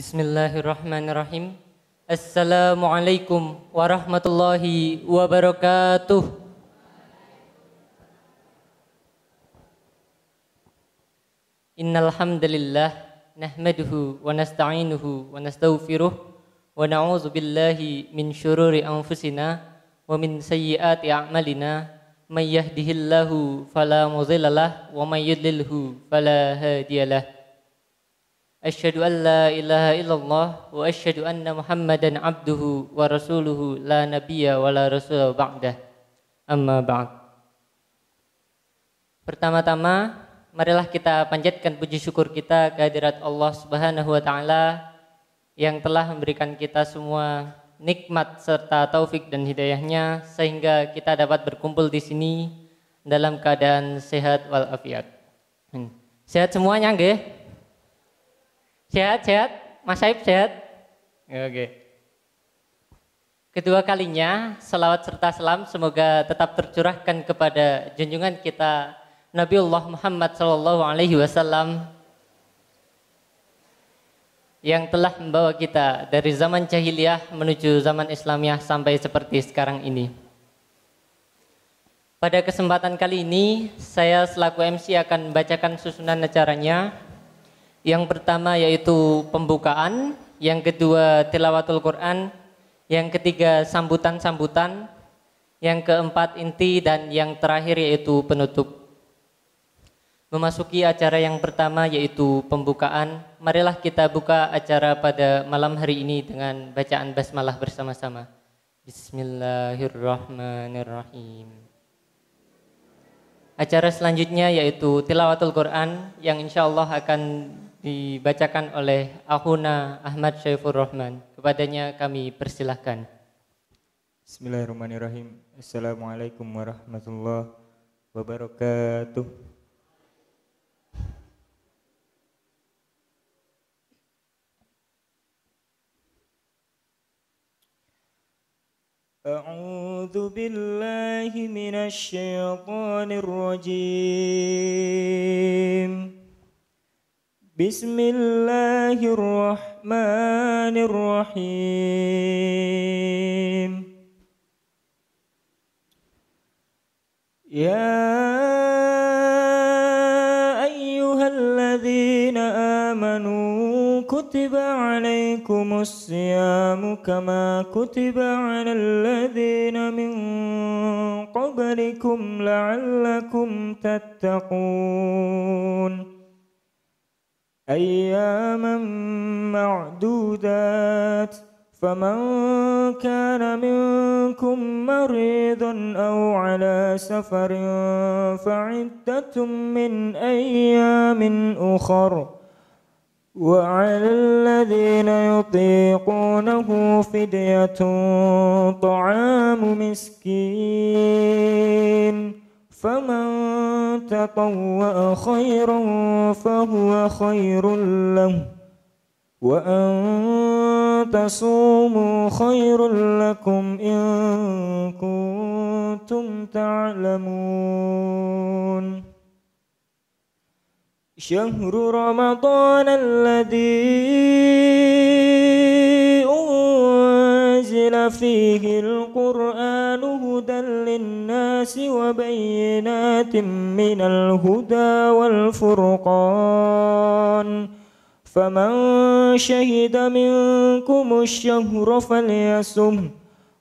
Bismillahirrahmanirrahim. Assalamualaikum warahmatullahi wabarakatuh. Innal hamdalillah nahmaduhu wa nasta'inuhu wa nastaghfiruh wa na'udzu billahi min syururi anfusina wa min sayyiati a'malina may yahdihillahu fala mudhillalah wa may yudlilhu fala hadiyalah. Asyhadu an la ilaha illallah wa asyhadu anna Muhammadan abduhu wa rasuluhu la nabiyya wa la rasula ba'dah. Amma ba'd. Pertama-tama, marilah kita panjatkan puji syukur kita kehadirat Allah Subhanahu wa taala yang telah memberikan kita semua nikmat serta taufik dan hidayahnya sehingga kita dapat berkumpul di sini dalam keadaan sehat walafiat. Sehat semuanya nggih? Sehat? Mas Saib sehat? Oke. Kedua kalinya, salawat serta salam semoga tetap tercurahkan kepada junjungan kita Nabiullah Muhammad SAW yang telah membawa kita dari zaman jahiliyah menuju zaman Islamiyah sampai seperti sekarang ini. Pada kesempatan kali ini, saya selaku MC akan membacakan susunan acaranya. Yang pertama yaitu pembukaan, yang kedua tilawatul Quran, yang ketiga sambutan-sambutan, yang keempat inti, dan yang terakhir yaitu penutup. Memasuki acara yang pertama yaitu pembukaan, marilah kita buka acara pada malam hari ini dengan bacaan basmalah bersama-sama. Bismillahirrahmanirrahim. Acara selanjutnya yaitu tilawatul Quran yang insyaallah akan dibacakan oleh Akhuna Ahmad Syaifur Rahman. Kepadanya kami persilahkan. Bismillahirrahmanirrahim. Assalamualaikum warahmatullahi wabarakatuh. A'udzu billahi minasy syaithanir rajim. Bismillahirrahmanirrahim. Ya ayyuhalladzina amanu kutiba alaikumus siyamu kama kutiba alal ladzina min qablikum la'allakum tattaqun. أياما معدودات فمن كان منكم مريضا أو على سفر فعدة من أيام أخر وعلى الذين يطيقونه فدية طعام مسكين فمن تطوع خيرا فهو خير له وأن تصوموا خير لكم إن كنتم تعلمون شهر رمضان الذي أنزل فيه القرآن هدى للناس وبينات من الهدى والفرقان فمن شهد منكم الشهر فليصمه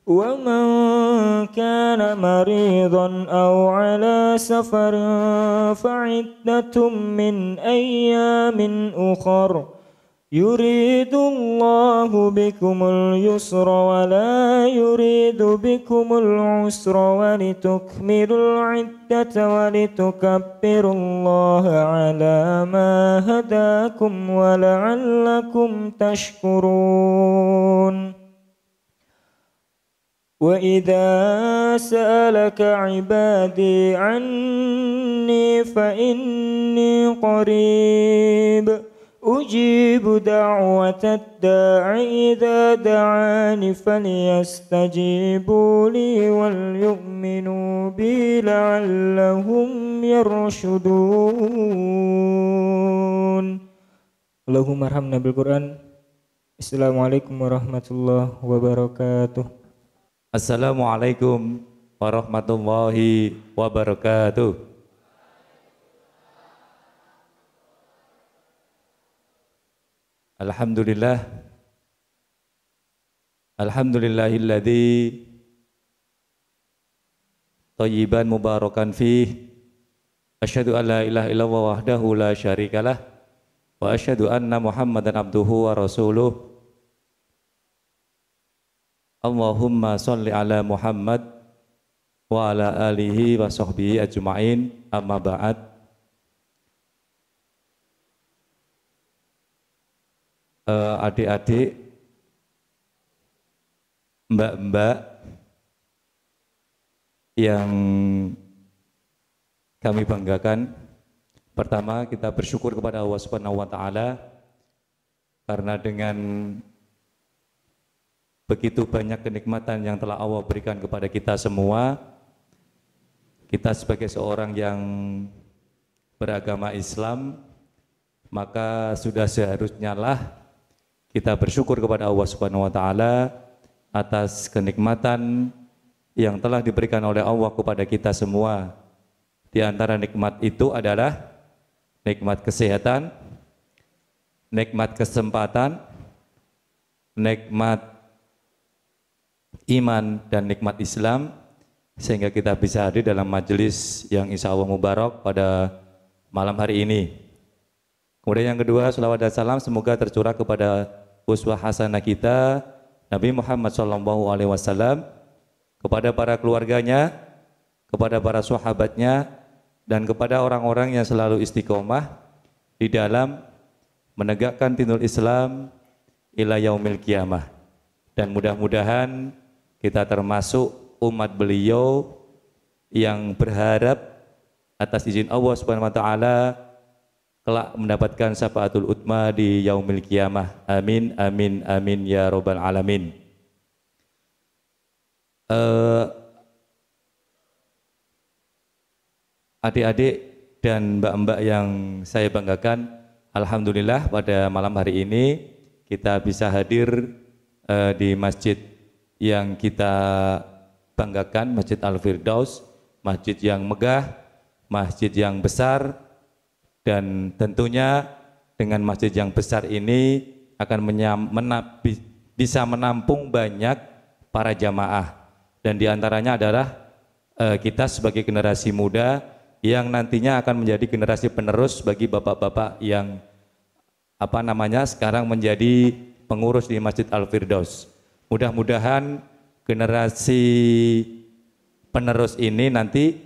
ومن كان مريضا أو على سفر فعدة من أيام أخر يريد الله بكم اليسر ولا يريد بكم العسر ولتكملوا العدة ولتكبروا الله على ما هداكم ولعلكم تشكرون وإذا سألك عبادي عني فإني قريب أجيب دعوة الداع إذا دعاني فليستجيبوا لي وليؤمنوا بي لعلهم يرشدون. Allahumma arhamna bil Quran Assalamualaikum warahmatullahi wabarakatuh. Assalamualaikum warahmatullahi wabarakatuh. Alhamdulillah. Alhamdulillahilladzi thayyiban mubarakan fih. Asyhadu an la ilaha illallah wahdahu la syarikalah wa asyhadu anna Muhammadan abduhu wa rasuluh. Allahumma sholli ala Muhammad wa ala alihi wa sahbihi ajma'in, amma ba'd. Adik-adik, mbak-mbak yang kami banggakan, pertama kita bersyukur kepada Allah Subhanahu wa taala karena dengan begitu banyak kenikmatan yang telah Allah berikan kepada kita semua, kita sebagai seorang yang beragama Islam, maka sudah seharusnya lah kita bersyukur kepada Allah Subhanahu wa taala atas kenikmatan yang telah diberikan oleh Allah kepada kita semua. Di antara nikmat itu adalah nikmat kesehatan, nikmat kesempatan, nikmat iman, dan nikmat Islam, sehingga kita bisa hadir dalam majelis yang insya Allah mubarak pada malam hari ini. Kemudian yang kedua, salawat dan salam semoga tercurah kepada uswah hasanah kita Nabi Muhammad SAW, kepada para keluarganya, kepada para sahabatnya, dan kepada orang-orang yang selalu istiqomah di dalam menegakkan dinul Islam ila yaumil qiyamah. Dan mudah-mudahan kita termasuk umat beliau yang berharap atas izin Allah Subhanahu wa taala kelak mendapatkan syafaatul utma di yaumil qiyamah. Amin amin amin ya rabbal alamin. Adik-adik dan mbak-mbak yang saya banggakan, alhamdulillah pada malam hari ini kita bisa hadir di masjid yang kita banggakan, Masjid Al-Firdaus, masjid yang megah, masjid yang besar, dan tentunya dengan masjid yang besar ini akan bisa menampung banyak para jamaah, dan diantaranya adalah kita sebagai generasi muda yang nantinya akan menjadi generasi penerus bagi bapak-bapak yang sekarang menjadi pengurus di Masjid Al-Firdaus. Mudah-mudahan generasi penerus ini nanti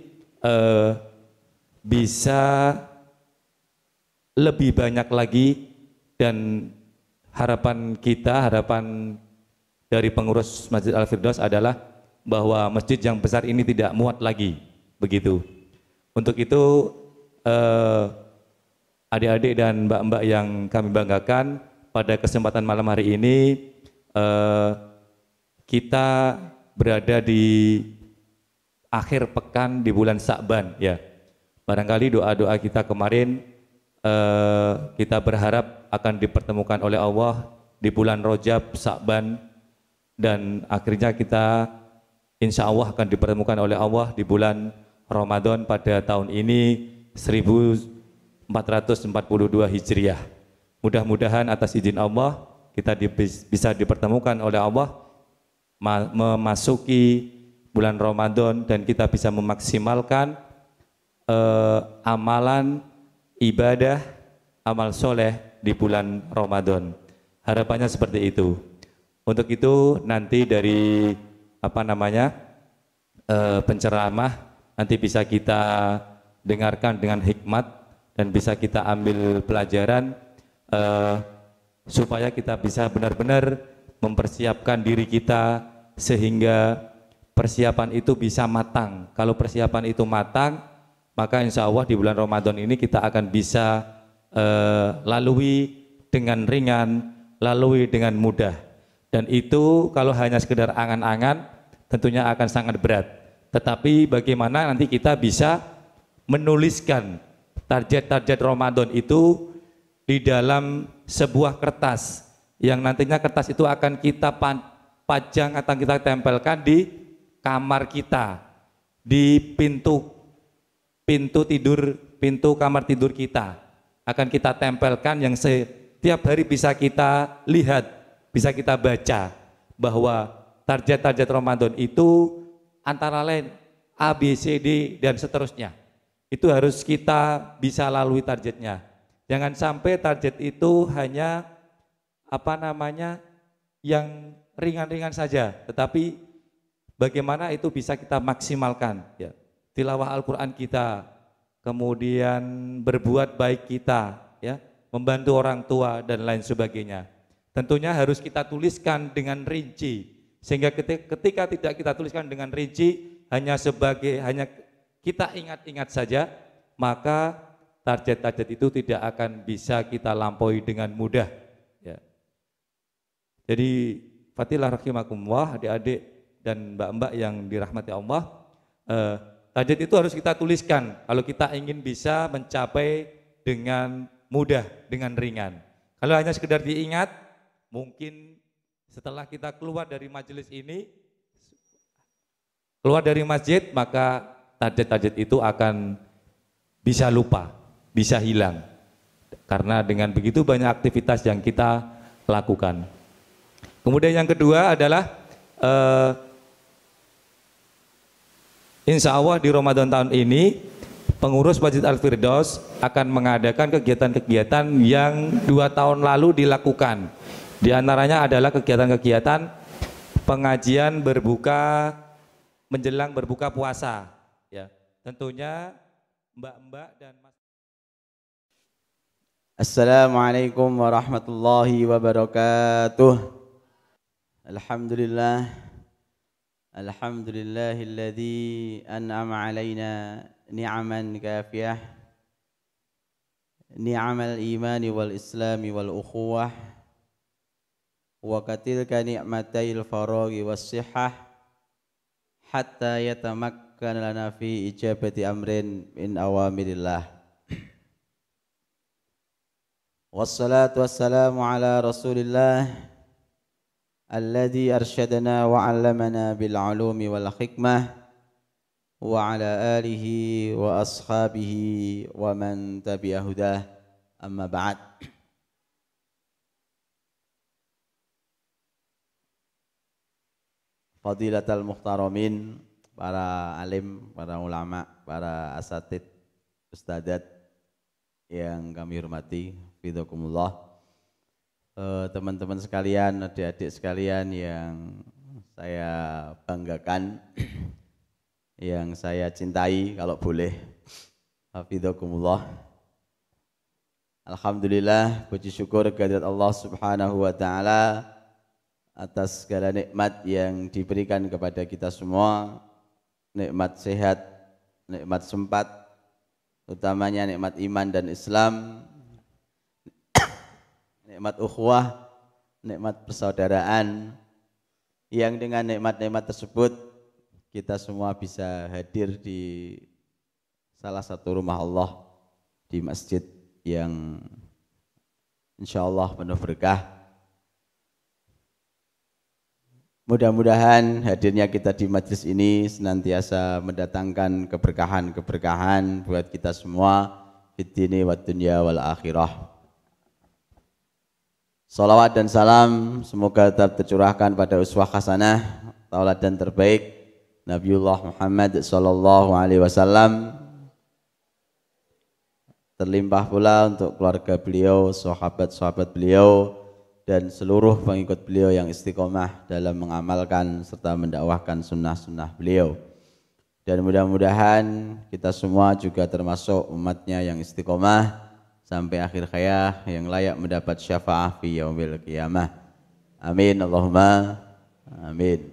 bisa lebih banyak lagi, dan harapan dari pengurus Masjid Al-Firdaus adalah bahwa masjid yang besar ini tidak muat lagi, begitu. Untuk itu adik-adik dan mbak-mbak yang kami banggakan, pada kesempatan malam hari ini kita berada di akhir pekan di bulan Sa'ban, ya. Barangkali doa-doa kita kemarin kita berharap akan dipertemukan oleh Allah di bulan Rajab, Sa'ban, dan akhirnya kita insya Allah akan dipertemukan oleh Allah di bulan Ramadan pada tahun ini 1442 Hijriah. Mudah-mudahan atas izin Allah kita bisa dipertemukan oleh Allah memasuki bulan Ramadan, dan kita bisa memaksimalkan amalan ibadah, amal soleh di bulan Ramadan. Harapannya seperti itu. Untuk itu nanti dari penceramah nanti bisa kita dengarkan dengan hikmat dan bisa kita ambil pelajaran supaya kita bisa benar-benar mempersiapkan diri kita sehingga persiapan itu bisa matang. Kalau persiapan itu matang, maka insya Allah di bulan Ramadan ini kita akan bisa lalui dengan ringan, lalui dengan mudah. Dan itu kalau hanya sekedar angan-angan tentunya akan sangat berat. Tetapi bagaimana nanti kita bisa menuliskan target-target Ramadan itu di dalam sebuah kertas yang nantinya kertas itu akan kita pajang atau kita tempelkan di kamar kita, di pintu kamar tidur kita. Akan kita tempelkan yang setiap hari bisa kita lihat, bisa kita baca bahwa target-target Ramadan itu antara lain A, B, C, D dan seterusnya. Itu harus kita bisa lalui targetnya. Jangan sampai target itu hanya yang ringan-ringan saja, tetapi bagaimana itu bisa kita maksimalkan ya. Tilawah Al-Qur'an kita, kemudian berbuat baik kita ya, membantu orang tua dan lain sebagainya. Tentunya harus kita tuliskan dengan rinci, sehingga ketika tidak kita tuliskan dengan rinci, hanya kita ingat-ingat saja, maka target-target itu tidak akan bisa kita lampaui dengan mudah ya. Jadi fatilah rahimakumullah, adik-adik dan mbak-mbak yang dirahmati Allah, target itu harus kita tuliskan kalau kita ingin bisa mencapai dengan mudah, dengan ringan. Kalau hanya sekedar diingat, mungkin setelah kita keluar dari majelis ini, keluar dari masjid, maka target-target itu akan bisa lupa, bisa hilang. Karena dengan begitu banyak aktivitas yang kita lakukan. Kemudian yang kedua adalah insya Allah di Ramadan tahun ini pengurus Masjid Al-Firdaus akan mengadakan kegiatan-kegiatan yang 2 tahun lalu dilakukan. Di antaranya adalah kegiatan-kegiatan pengajian menjelang berbuka puasa. Ya, tentunya mbak-mbak dan mas. Assalamualaikum warahmatullahi wabarakatuh. Alhamdulillahilladzi an'ama alaina ni'aman kafiyah, ni'amal imani wal islami wal ukhuwah, wa katilka ni'matail faraghi was sihhah, hatta yatamakkan lana fi ijabati amrin min awamirillah. Wassalatu wassalamu ala rasulillah alladzi arsyadana wa 'allamana bil 'ulumi wal hikmah wa ala alihi wa ashabihi wa man tabi'a hudah, amma ba'd. Fadilatul muhtaramin, para alim, para ulama, para asatid, ustadzat yang kami hormati, fidakumullah. Teman-teman sekalian, adik-adik sekalian yang saya banggakan, yang saya cintai kalau boleh, hafizakumullah. Alhamdulillah, puji syukur kehadirat Allah Subhanahu wa taala atas segala nikmat yang diberikan kepada kita semua, nikmat sehat, nikmat sempat, utamanya nikmat iman dan Islam, nikmat ukhuwah, nikmat persaudaraan, yang dengan nikmat-nikmat tersebut kita semua bisa hadir di salah satu rumah Allah, di masjid yang insya Allah penuh berkah. Mudah-mudahan hadirnya kita di majelis ini senantiasa mendatangkan keberkahan-keberkahan buat kita semua, fid dini wad dunya wal akhirah. Salawat dan salam semoga tetap tercurahkan pada uswah hasanah, tauladan terbaik Nabiullah Muhammad sallallahu alaihi wasallam, terlimpah pula untuk keluarga beliau, sahabat-sahabat beliau, dan seluruh pengikut beliau yang istiqomah dalam mengamalkan serta mendakwahkan sunnah-sunnah beliau. Dan mudah-mudahan kita semua juga termasuk umatnya yang istiqomah sampai akhir hayat, yang layak mendapat syafaat fi yaumil qiyamah. Amin, Allahumma amin.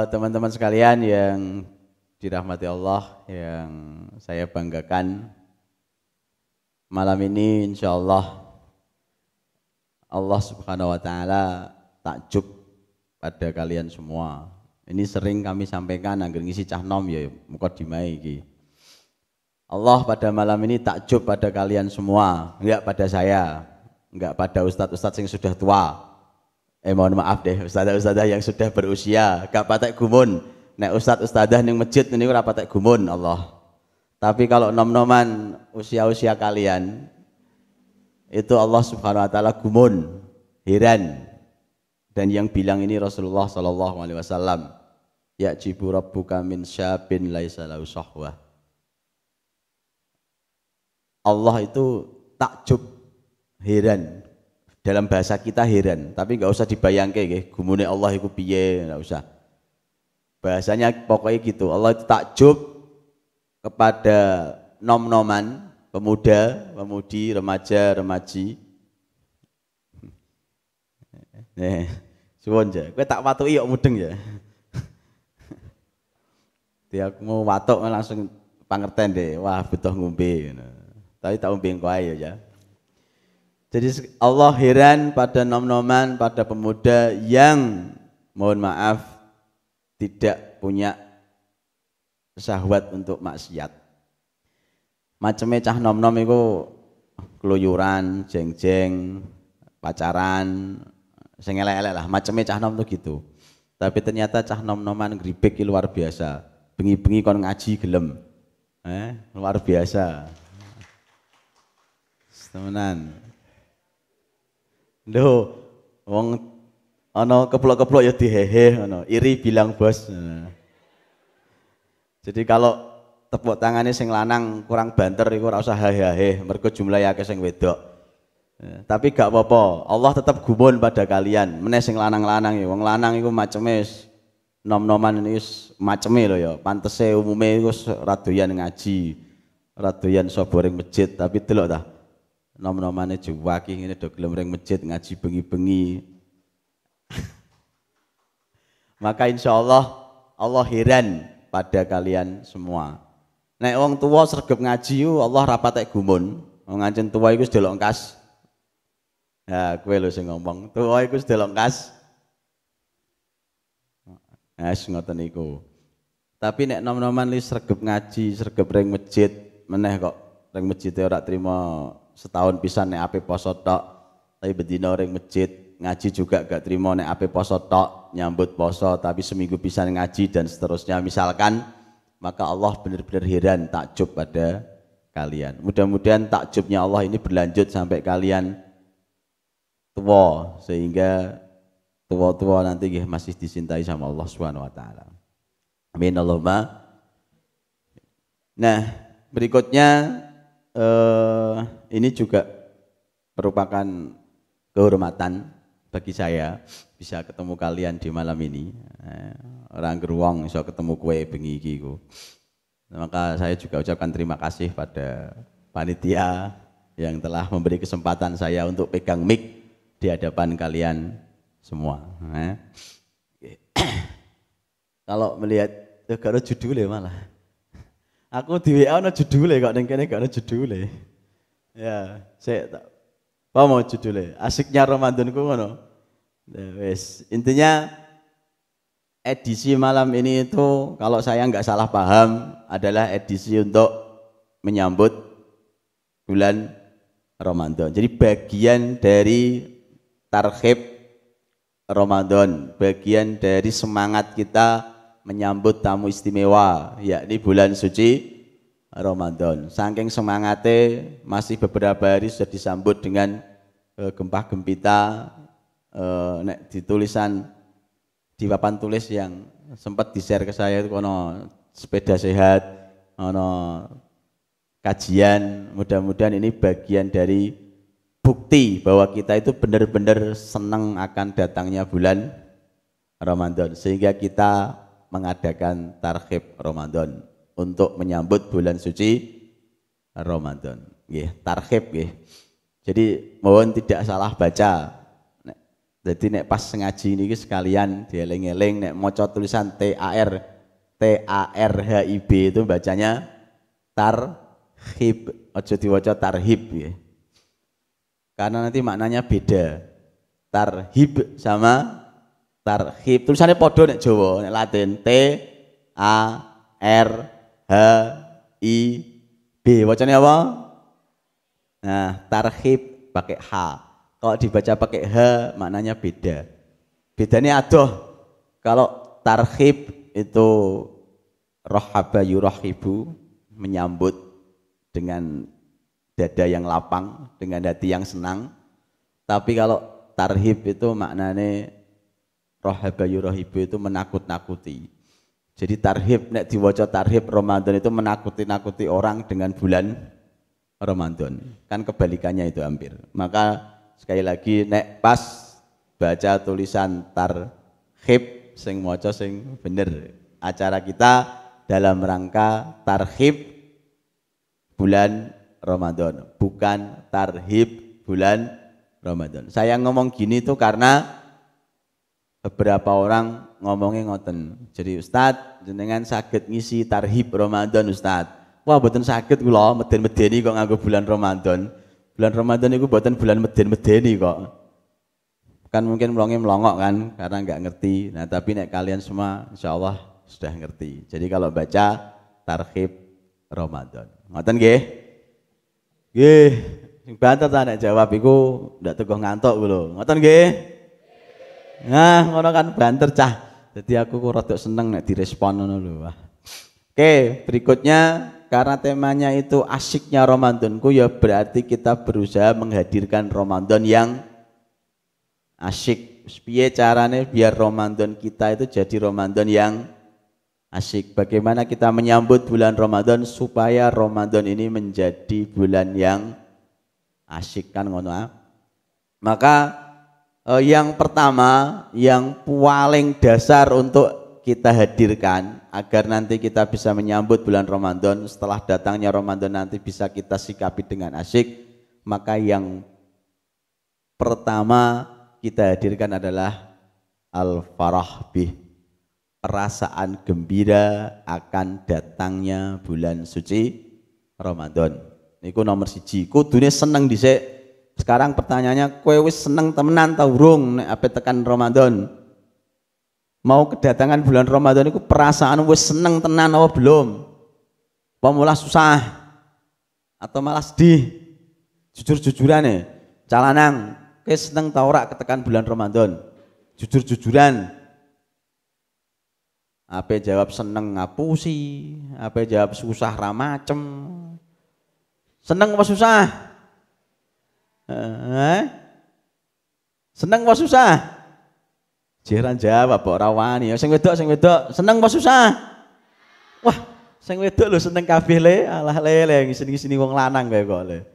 Teman-teman sekalian yang dirahmati Allah, yang saya banggakan, malam ini insya Allah Allah Subhanahu wa taala takjub pada kalian semua. Ini sering kami sampaikan angger ngisi cah nom ya mukadimah iki. Allah pada malam ini takjub pada kalian semua, enggak pada saya, enggak pada ustadz-ustadz yang sudah tua. Mohon maaf deh, ustadzah-ustadzah yang sudah berusia, gak patek gumun. Nek ustadz-ustadzah ning masjid niku ora patek gumun Allah. Tapi kalau nom-noman usia-usia kalian itu Allah Subhanahu wa taala gumun, heran. Dan yang bilang ini Rasulullah sallallahu alaihi wasallam, ya'jibu rabbuka min syabin laisa lahu sahwah. Allah itu takjub, heran. Dalam bahasa kita heran, tapi nggak usah dibayangke nggih, gumune Allah iku piye, nggak usah. Bahasanya pokoknya gitu. Allah itu takjub kepada nom-noman, pemuda, pemudi, remaja, remaji. Suwun ja, kowe tak watuki kok mudeng ya. Dia aku mau watuk langsung pangerten deh, wah butuh ngombe. Tapi tak ngombe engko ae ya. Jadi Allah heran pada nom-noman, pada pemuda yang mohon maaf tidak punya syahwat untuk maksiat. Macamnya cah nom-nom itu keluyuran, jeng-jeng, pacaran, sing elek-elek lah. Macamnya cah nom tuh gitu. Tapi ternyata cah nom-noman gribek luar biasa. Bengi-bengi kon ngaji gelem. Luar biasa. Temenan. Lho, wong ana keplok-keplok ya dihehe ngono, iri bilang bos. Jadi kalau tepuk tangannya sing lanang kurang banter iku ora usah hahe-hahe, mergo jumlahe akeh sing wedok. Tapi gak apa-apa, Allah tetap gumun pada kalian. Meneh sing lanang-lanang ya, wong lanang iku maceme nom-noman ini maceme lho ya. Pantese umume iku ora doyan ngaji, ora doyan sapa ring masjid, tapi delok ta. Nom-nomane juwaki ngene do gelem ring masjid ngaji bengi-bengi. Maka insya Allah Allah heran pada kalian semua. Nek wong tua sregep ngaji Allah rapatek gumun. Wong ngancen tua iku wis delok kas. Ya kowe lho sing ngomong, tua iku wis delok kas. Wis ngoten niku. Tapi nek nom-noman li sregep ngaji, sregep ring masjid, meneh kok ring masjid ora trima setahun pisan nek ape poso tok, tapi bedino ring masjid ngaji juga gak trimo nek ape poso tok, nyambut poso tapi seminggu pisan ngaji dan seterusnya misalkan, maka Allah benar-benar heran takjub pada kalian. Mudah-mudahan takjubnya Allah ini berlanjut sampai kalian tua sehingga tua-tua nanti masih dicintai sama Allah Subhanahu wa taala. Amin Allahumma. Nah, berikutnya ini juga merupakan kehormatan bagi saya bisa ketemu kalian di malam ini. Orang geruang bisa ketemu kue bengi iki ku. Maka saya juga ucapkan terima kasih pada panitia yang telah memberi kesempatan saya untuk pegang mic di hadapan kalian semua. Kalau melihat gak ada judulnya malah. Aku di WA ana judule kok ning kene gak ana judule. Ya, saya tak apa mau judule. Asiknya Ramadanku ngono. Wes, intinya edisi malam ini itu kalau saya nggak salah paham adalah edisi untuk menyambut bulan Ramadan. Jadi bagian dari tarhib Ramadan, bagian dari semangat kita menyambut tamu istimewa, yakni bulan suci Ramadan. Saking semangatnya masih beberapa hari sudah disambut dengan gempah gempita, nek di tulisan di papan tulis yang sempat di-share ke saya itu kono sepeda sehat, kono kajian. Mudah-mudahan ini bagian dari bukti bahwa kita itu benar-benar senang akan datangnya bulan Ramadan sehingga kita mengadakan tarhib Ramadan untuk menyambut bulan suci Ramadan. Nggih, tarhib nggih. Jadi mohon tidak salah baca. Jadi nek pas ngaji niki sekalian dieling-eling nek maca tulisan TARHIB itu bacanya tarhib, aja diwaca tarhib nggih. Karena nanti maknanya beda. Tarhib sama tarhib tulisannya podo nek Jawa, nek Latin T A R H I B. Wacane apa? Nah, tarhib pakai H. Kalau dibaca pakai H maknanya beda. Bedanya adoh. Kalau tarhib itu rohaba yurahibu, menyambut dengan dada yang lapang, dengan hati yang senang. Tapi kalau tarhib itu maknanya rohaba yurahibu itu menakut-nakuti. Jadi tarhib, nek diwaca tarhib Ramadan itu menakuti-nakuti orang dengan bulan Ramadan. Kan kebalikannya itu hampir. Maka sekali lagi nek pas baca tulisan tarhib sing maca sing bener. Acara kita dalam rangka tarhib bulan Ramadan, bukan tarhib bulan Ramadan. Saya ngomong gini tuh karena beberapa orang ngomongnya ngoten. Jadi Ustadz, jenengan saged ngisi tarhib Ramadan Ustadz. Wah, mboten saged kula, meden-medeni kok nganggo bulan Ramadan. Bulan Ramadan itu mboten bulan meden-medeni kok. Kan mungkin melongok kan karena nggak ngerti. Nah, tapi nek kalian semua insyaallah sudah ngerti. Jadi kalau baca tarhib Ramadan. Ngoten nggih? Nggih, sing banter ta nek jawab iku ndak teguh ngantuk lho. Ngoten nggih? Nah, ngono kan banter cah. Jadi aku kok rada seneng nek direspon ngono lho. Oke, berikutnya karena temanya itu asyiknya Ramadanku, ya berarti kita berusaha menghadirkan Ramadan yang asyik. Piye carane biar Ramadan kita itu jadi Ramadan yang asyik? Bagaimana kita menyambut bulan Ramadan supaya Ramadan ini menjadi bulan yang asyik, kan ngono. Maka yang pertama, yang paling dasar untuk kita hadirkan agar nanti kita bisa menyambut bulan Ramadan, setelah datangnya Ramadan nanti bisa kita sikapi dengan asyik, maka yang pertama kita hadirkan adalah al-farah bih, perasaan gembira akan datangnya bulan suci Ramadan. Niku nomor siji, kudune seneng dhisik. Sekarang pertanyaannya, kowe wis seneng temenan ta urung nek ape tekan Ramadan? Mau kedatangan bulan Ramadan itu perasaan wis seneng tenan apa belum? Apa malah susah? Atau malah sedih? Jujur-jujuran calanang, kowe seneng ta ora ketekan bulan Ramadan? Jujur-jujuran. Ape jawab seneng ngapusi, ape jawab susah ra macem. Seneng apa susah? Seneng apa susah? Jiran jawab kok rawani. Sing wedok seneng apa susah? Wah, sing wedok lho seneng kabeh le, alah le ngisi-ngisi wong lanang kae kok le.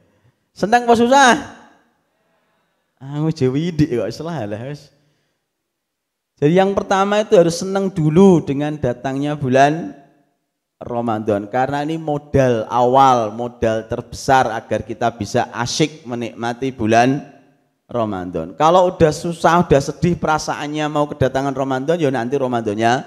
Seneng apa susah? Wis windik kok salah lah wis. Jadi yang pertama itu harus seneng dulu dengan datangnya bulan Ramadan, karena ini modal awal, modal terbesar agar kita bisa asyik menikmati bulan Ramadan. Kalau udah susah, udah sedih perasaannya mau kedatangan Ramadan, ya nanti Ramadannya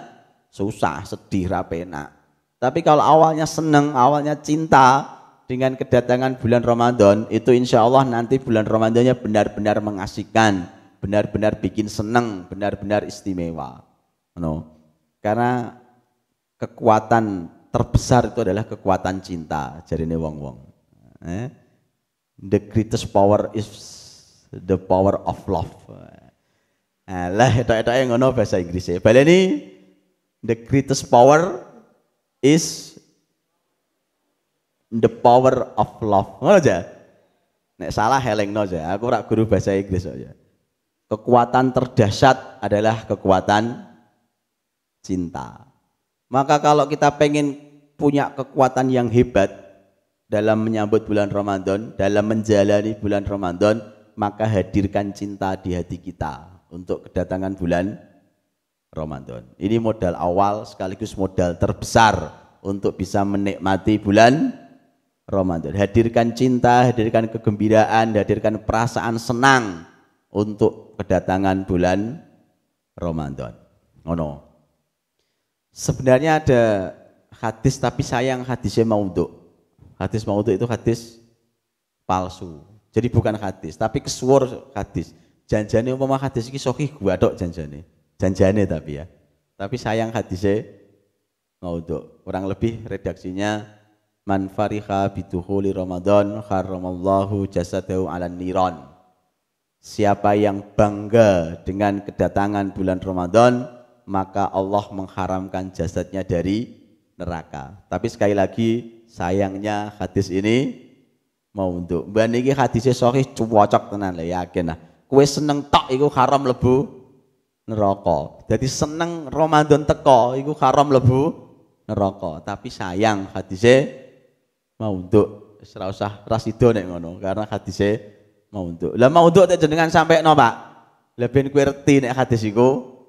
susah, sedih, ra penak. Tapi kalau awalnya seneng, awalnya cinta dengan kedatangan bulan Ramadan, itu insya Allah nanti bulan Ramadannya benar-benar mengasihkan, benar-benar bikin seneng, benar-benar istimewa. Karena kekuatan terbesar itu adalah kekuatan cinta, jarine wong-wong. The greatest power is the power of love. Alah, etok-etoke ngono bahasa Inggris. Baleni, the greatest power is the power of love. Ngono aja. Nek salah helengno aja. Aku ora guru bahasa Inggris aja. Kekuatan terdahsyat adalah kekuatan cinta. Maka kalau kita pengen punya kekuatan yang hebat dalam menyambut bulan Ramadan, dalam menjalani bulan Ramadan, maka hadirkan cinta di hati kita untuk kedatangan bulan Ramadan. Ini modal awal sekaligus modal terbesar untuk bisa menikmati bulan Ramadan. Hadirkan cinta, hadirkan kegembiraan, hadirkan perasaan senang untuk kedatangan bulan Ramadan. Ngono. Sebenarnya ada hadis, tapi sayang hadisnya maudhu. Hadis maudhu itu hadis palsu. Jadi bukan hadis, tapi kesuwur hadis. Janjane umpama hadis iki sahih gua tok janjane. Janjane tapi ya. Tapi sayang hadisnya maudhu. Kurang lebih redaksinya man fariha bidukhuli Ramadan harramallahu jasadahu 'alan niran. Siapa yang bangga dengan kedatangan bulan Ramadan, maka Allah mengharamkan jasadnya dari neraka. Tapi sekali lagi, sayangnya hadis ini mau untuk mbak niki hadisnya sahih cocok tenan lah, yakin lah. Kowe seneng tok iku haram lebu neraka. Jadi seneng Ramadan teko iku haram lebu neraka. Tapi sayang hadisnya mau untuk ora usah rasido nek ngono karena hadisnya mau untuk. Lah mau untuk jenengan sampai no Pak. Lah ben kowe ngerti nek hadis iku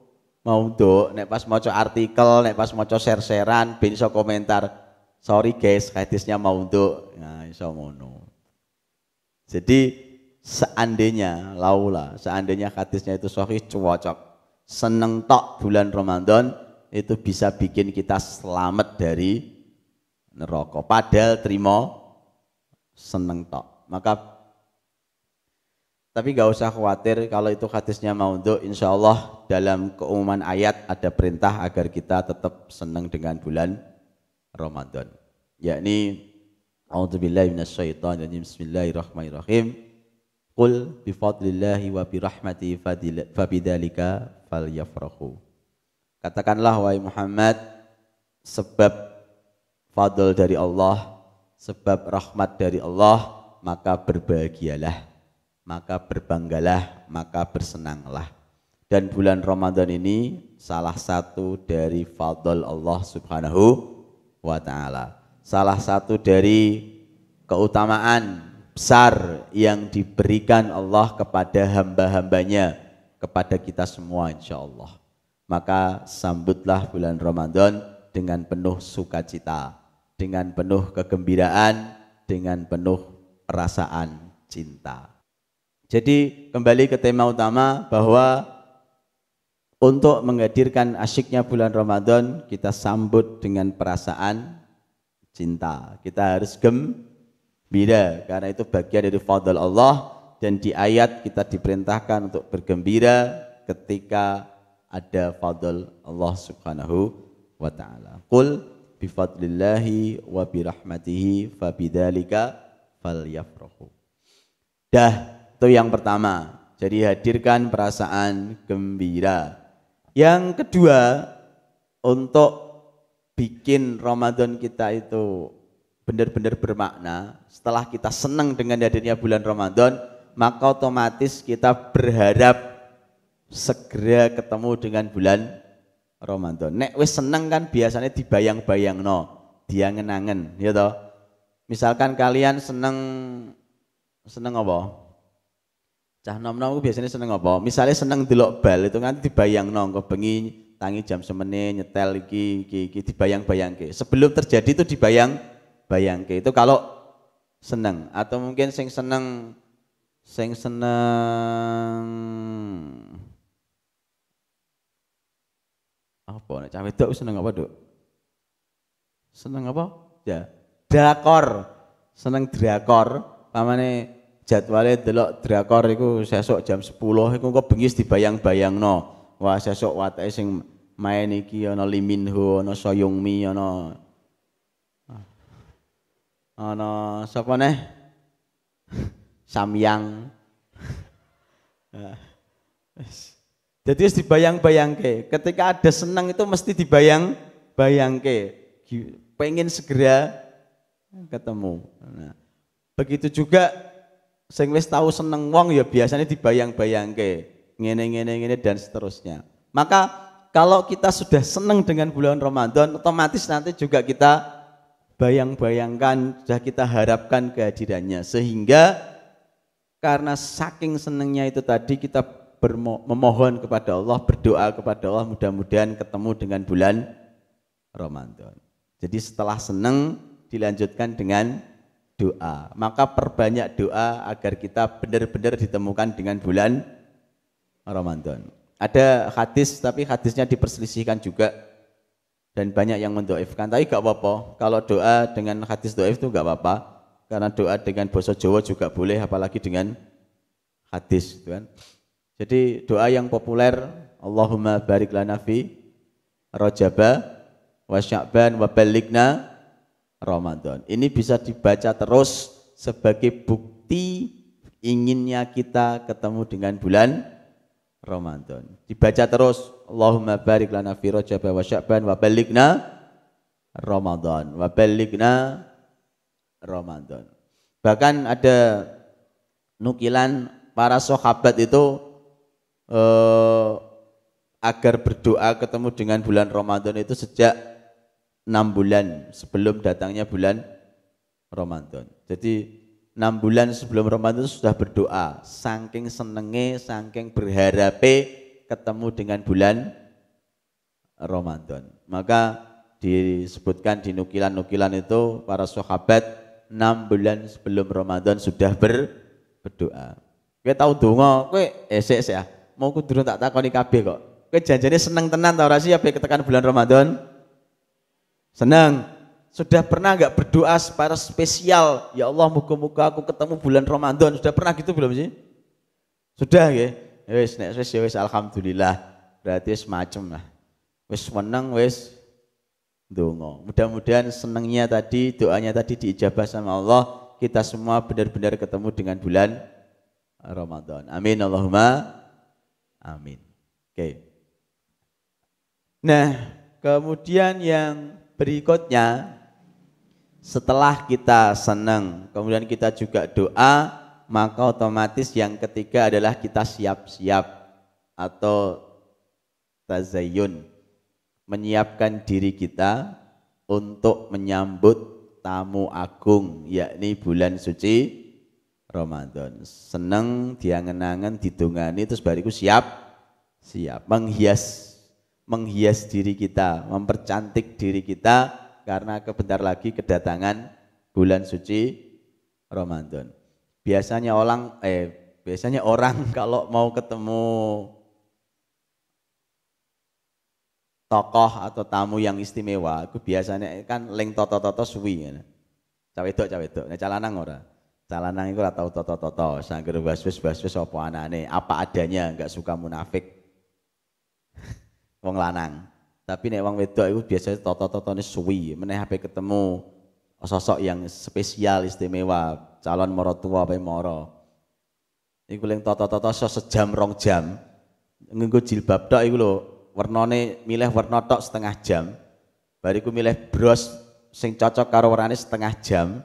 mau untuk nek pas maca artikel, nek pas maca share-sharean ben iso komentar. Sorry guys, hadisnya mau untuk. Nah, iso ngono. Jadi seandainya hadisnya itu sahih cocok. Seneng tok bulan Ramadan itu bisa bikin kita selamat dari neraka. Padahal terima seneng tok. Maka tapi gak usah khawatir kalau itu hadisnya mau untuk, insya Allah dalam keumuman ayat ada perintah agar kita tetap senang dengan bulan Ramadan. Yakni, a'udzubillahi minasyaitonirrajim, bismillahirrahmanirrahim. Qul bifadlillahi wa birahmatihi fabidzalika falyafrahu. Katakanlah wahai Muhammad, sebab fadl dari Allah, sebab rahmat dari Allah, maka berbahagialah. Maka berbanggalah, maka bersenanglah. Dan bulan Ramadan ini salah satu dari fadl Allah Subhanahu wa ta'ala. Salah satu dari keutamaan besar yang diberikan Allah kepada hamba-hambanya, kepada kita semua insya Allah. Maka sambutlah bulan Ramadan dengan penuh sukacita, dengan penuh kegembiraan, dengan penuh perasaan cinta. Jadi kembali ke tema utama bahwa untuk menghadirkan asyiknya bulan Ramadan kita sambut dengan perasaan cinta. Kita harus gembira karena itu bagian dari fadl Allah, dan di ayat kita diperintahkan untuk bergembira ketika ada fadl Allah Subhanahu wa ta'ala. Qul bifadlillahi wa birahmatihi fabidzalika falyafrahu. Itu yang pertama, jadi hadirkan perasaan gembira. Yang kedua, untuk bikin Ramadan kita itu benar-benar bermakna, setelah kita senang dengan hadirnya bulan Ramadan, maka otomatis kita berharap segera ketemu dengan bulan Ramadan. Nek wis seneng kan biasanya dibayang-bayangno, diangen-angen, ya toh. Misalkan kalian seneng apa? Cah nom-nom biasanya seneng apa? Misalnya seneng delok bal itu kan dibayangno, engko bengi tangi jam semene nyetel iki dibayang-bayangke. Sebelum terjadi itu dibayang-bayangke. Itu kalau seneng. Atau mungkin sing seneng apa nek cah wedok seneng apa, Duk? Seneng apa? Ya, drakor. Seneng drakor, pamane jadwalnya delok drakor iku sesuk jam 10 iku kok bengi dibayang-bayangno. Wah, sesuk watake sing main iki ana Lee Min Ho, ana So Young Mi, ana sapa neh? Samyang. Jadi harus dibayang-bayangke. Ketika ada senang itu mesti dibayang-bayangke. Pengen segera ketemu. Nah, begitu juga sing wis tahu seneng wong ya biasanya dibayang-bayangke, ngene dan seterusnya. Maka kalau kita sudah seneng dengan bulan Ramadan, otomatis nanti juga kita bayang-bayangkan, sudah kita harapkan kehadirannya, sehingga karena saking senengnya itu tadi kita memohon kepada Allah, berdoa kepada Allah mudah-mudahan ketemu dengan bulan Ramadan. Jadi setelah seneng dilanjutkan dengan doa. Maka perbanyak doa agar kita benar-benar ditemukan dengan bulan Ramadan. Ada hadis, tapi hadisnya diperselisihkan juga dan banyak yang mendoifkan. Tapi gak apa-apa. Kalau doa dengan hadis doif itu gak apa-apa. Karena doa dengan bahasa Jawa juga boleh, apalagi dengan hadis, gitu kan. Jadi doa yang populer, Allahumma barik lana fi Rajaba wa Sya'ban wa balighna Ramadan. Ini bisa dibaca terus sebagai bukti inginnya kita ketemu dengan bulan Ramadan. Dibaca terus, Allahumma barik lana fi Rajab wa Sya'ban wa ballighna Ramadan, wa ballighna Ramadan. Bahkan ada nukilan para sahabat itu agar berdoa ketemu dengan bulan Ramadan itu sejak 6 bulan sebelum datangnya bulan Ramadan. Jadi 6 bulan sebelum Ramadan sudah berdoa, saking senenge, saking berharape ketemu dengan bulan Ramadan. Maka disebutkan di nukilan-nukilan itu para sahabat 6 bulan sebelum Ramadan sudah berdoa. Kowe tau donga, kowe esek ya. Mau kudu tak takoni kabeh kok. Kowe janjane seneng tenan ta ora sih ape ketekan bulan Ramadan? Seneng. Sudah pernah enggak berdoa secara spesial, ya Allah muga-muga aku ketemu bulan Ramadan? Sudah pernah gitu belum sih? Sudah nggih. Ya wis nek wis ya wis alhamdulillah. Berarti wis macem lah. Wis meneng wis ndonga. Mudah-mudahan senengnya tadi, doanya tadi diijabah sama Allah. Kita semua benar-benar ketemu dengan bulan Ramadan. Amin Allahumma amin. Oke. Nah, kemudian yang berikutnya setelah kita senang, kemudian kita juga doa, maka otomatis yang ketiga adalah kita siap-siap atau tazayyun, menyiapkan diri kita untuk menyambut tamu agung, yakni bulan suci Ramadan. Seneng, diangen-angen, didongani, terus bariku siap menghias diri kita, mempercantik diri kita karena kebentar lagi kedatangan bulan suci Ramadan. Biasanya orang kalau mau ketemu tokoh atau tamu yang istimewa, itu biasanya kan leng toto-toto suwi. Cawe-dok. Nek calanang ora. Calanang iku ora tau toto-toto, sangger was-was apa anane, apa adanya, enggak suka munafik. Wong lanang. Tapi nek wong wedok itu biasanya toto-totone suwi, meneh ape ketemu sosok yang spesial istimewa, calon mertua apa moro. Iku leng toto-toto sejam 2 jam. Nganggo jilbab tok iku lho, wernane milih werna tok setengah jam. Bariku milih bros sing cocok karo warnane setengah jam.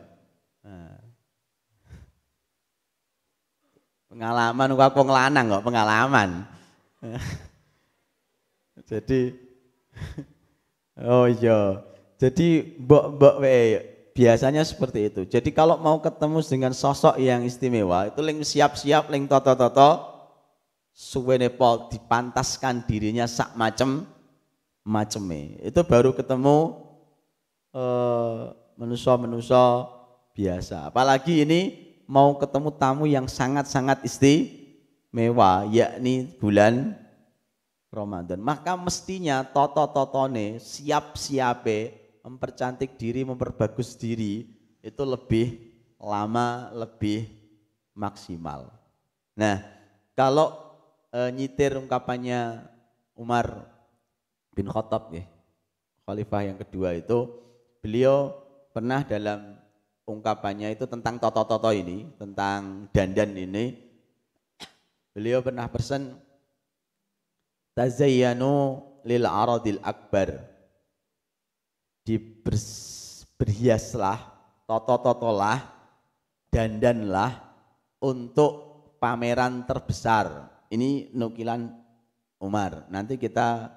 Pengalaman aku wong lanang kok pengalaman. Jadi oh iya, jadi mbok biasanya seperti itu. Jadi kalau mau ketemu dengan sosok yang istimewa itu ling siap-siap, ling toto-toto, suwene pol dipantaskan dirinya sak maceme. Itu baru ketemu manusia biasa. Apalagi ini mau ketemu tamu yang sangat-sangat istimewa, yakni bulan Ramadan. Maka mestinya toto-totone siap-siape mempercantik diri, memperbagus diri itu lebih lama, lebih maksimal. Nah, kalau nyitir ungkapannya Umar bin Khattab ya, khalifah yang kedua itu, beliau pernah dalam ungkapannya itu tentang toto-toto ini, tentang dandan ini, beliau pernah pesan tazayyanu lil aradil akbar, berhiaslah, toto-totolah, dandanlah untuk pameran terbesar. Ini nukilan Umar, nanti kita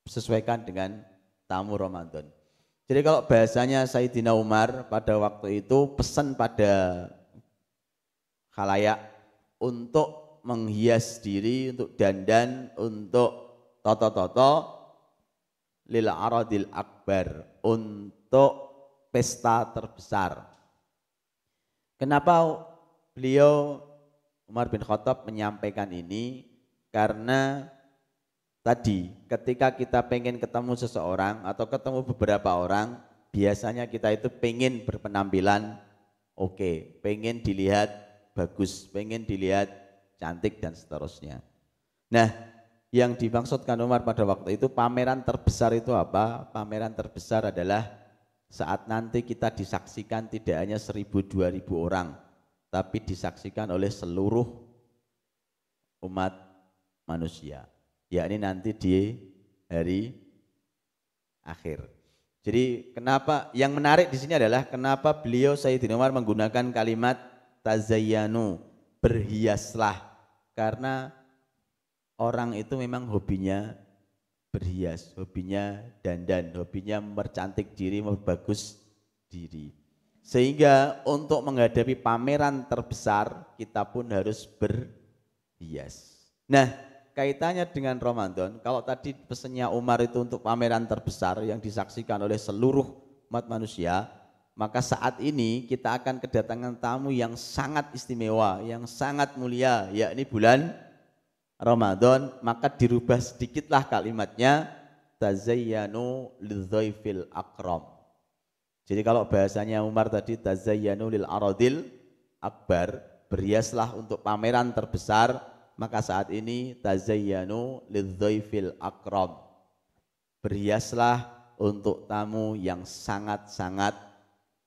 sesuaikan dengan tamu Ramadan. Jadi kalau bahasanya Sayyidina Umar pada waktu itu pesan pada khalayak untuk menghias diri, untuk dandan, untuk toto-toto lil aradil akbar, untuk pesta terbesar. Kenapa beliau Umar bin Khattab menyampaikan ini? Karena tadi ketika kita pengen ketemu seseorang atau ketemu beberapa orang, biasanya kita itu pengen berpenampilan oke, pengen dilihat bagus, pengen dilihat cantik dan seterusnya. Nah, yang dimaksudkan Umar pada waktu itu pameran terbesar itu apa? Pameran terbesar adalah saat nanti kita disaksikan tidak hanya 1.000-2.000 orang, tapi disaksikan oleh seluruh umat manusia, yakni nanti di hari akhir. Jadi kenapa yang menarik di sini adalah kenapa beliau Sayyidina Umar menggunakan kalimat tazayyanu, berhiaslah, karena orang itu memang hobinya berhias, hobinya dandan, hobinya mempercantik diri, memperbagus diri. Sehingga untuk menghadapi pameran terbesar kita pun harus berhias. Nah, kaitannya dengan Ramadan, kalau tadi pesannya Umar itu untuk pameran terbesar yang disaksikan oleh seluruh umat manusia, maka saat ini kita akan kedatangan tamu yang sangat istimewa, yang sangat mulia, yakni bulan Ramadan. Maka dirubah sedikitlah kalimatnya, tazayyanu lidzaifil akram. Jadi kalau bahasanya Umar tadi tazayyanu lil aradil akbar, berhiaslah untuk pameran terbesar, maka saat ini tazayyanu lidzaifil akram, berhiaslah untuk tamu yang sangat-sangat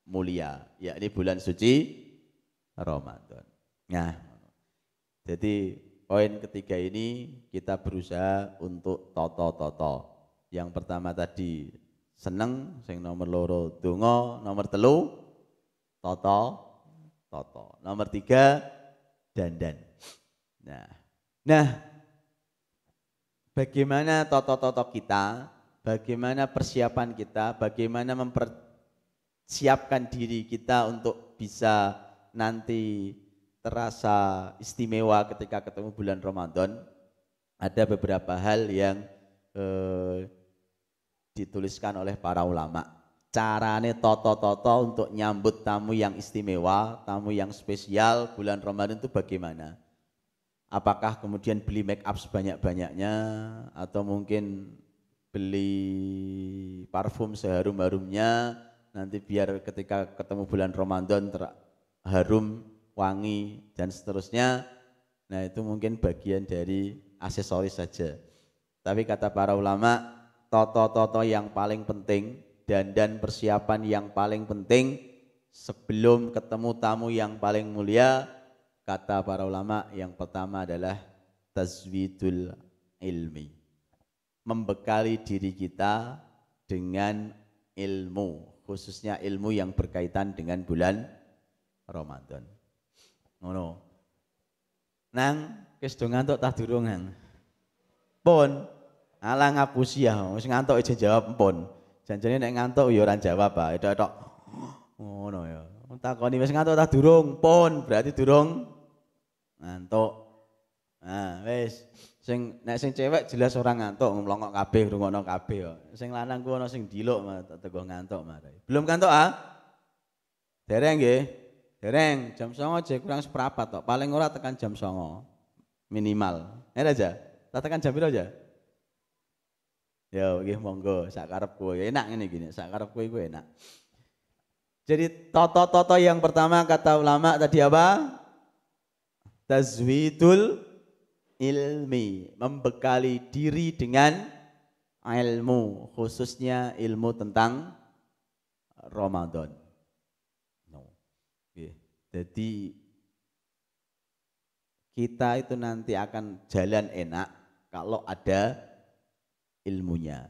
mulia, yakni bulan suci Ramadan. Nah, jadi poin ketiga ini kita berusaha untuk toto-toto. Yang pertama tadi seneng, sing nomor loro donga, nomor telu toto, nomor tiga dandan. Nah, bagaimana toto-toto kita, bagaimana persiapan kita, bagaimana mempersiapkan diri kita untuk bisa nanti terasa istimewa ketika ketemu bulan Ramadan. Ada beberapa hal yang dituliskan oleh para ulama. Carane toto-toto untuk nyambut tamu yang istimewa, tamu yang spesial bulan Ramadan itu bagaimana? Apakah kemudian beli make up sebanyak-banyaknya, atau mungkin beli parfum seharum-harumnya nanti biar ketika ketemu bulan Ramadan harum, wangi dan seterusnya. Nah, itu mungkin bagian dari aksesoris saja. Tapi kata para ulama, toto-toto yang paling penting dan persiapan yang paling penting sebelum ketemu tamu yang paling mulia, kata para ulama, yang pertama adalah tazwidul ilmi, membekali diri kita dengan ilmu, khususnya ilmu yang berkaitan dengan bulan Ramadan. Ngono. Nang, wis do ngantuk ta durung nang? Pun ala ngapusi ya, wis ngantuk aja jawab pun. Janjane nek ngantuk ya ora jawab ah, etok-etok. Ngono ya. Takoni wis ngantuk ta durung? Pun, berarti durung ngantuk. Nah, wis sing nek sing cewek jelas ora ngantuk, nglongok kabeh, ngrungokno kabeh kok. Sing lanang ku ana sing diluk teko ngantuk marai. Belum ngantuk ah? Dereng nggih. Dereng, jam 09.00 aja kurang seprapat tok. Paling ora tekan jam 09.00 minimal. Nek aja. Tak tekan jam piro aja? Ya, nggih monggo, sak karepku. Ya enak ngene gini, sak karepku iku enak. Jadi toto-toto yang pertama kata ulama tadi apa? Tazwidul ilmi, membekali diri dengan ilmu, khususnya ilmu tentang Ramadan. Jadi kita itu nanti akan jalan enak kalau ada ilmunya.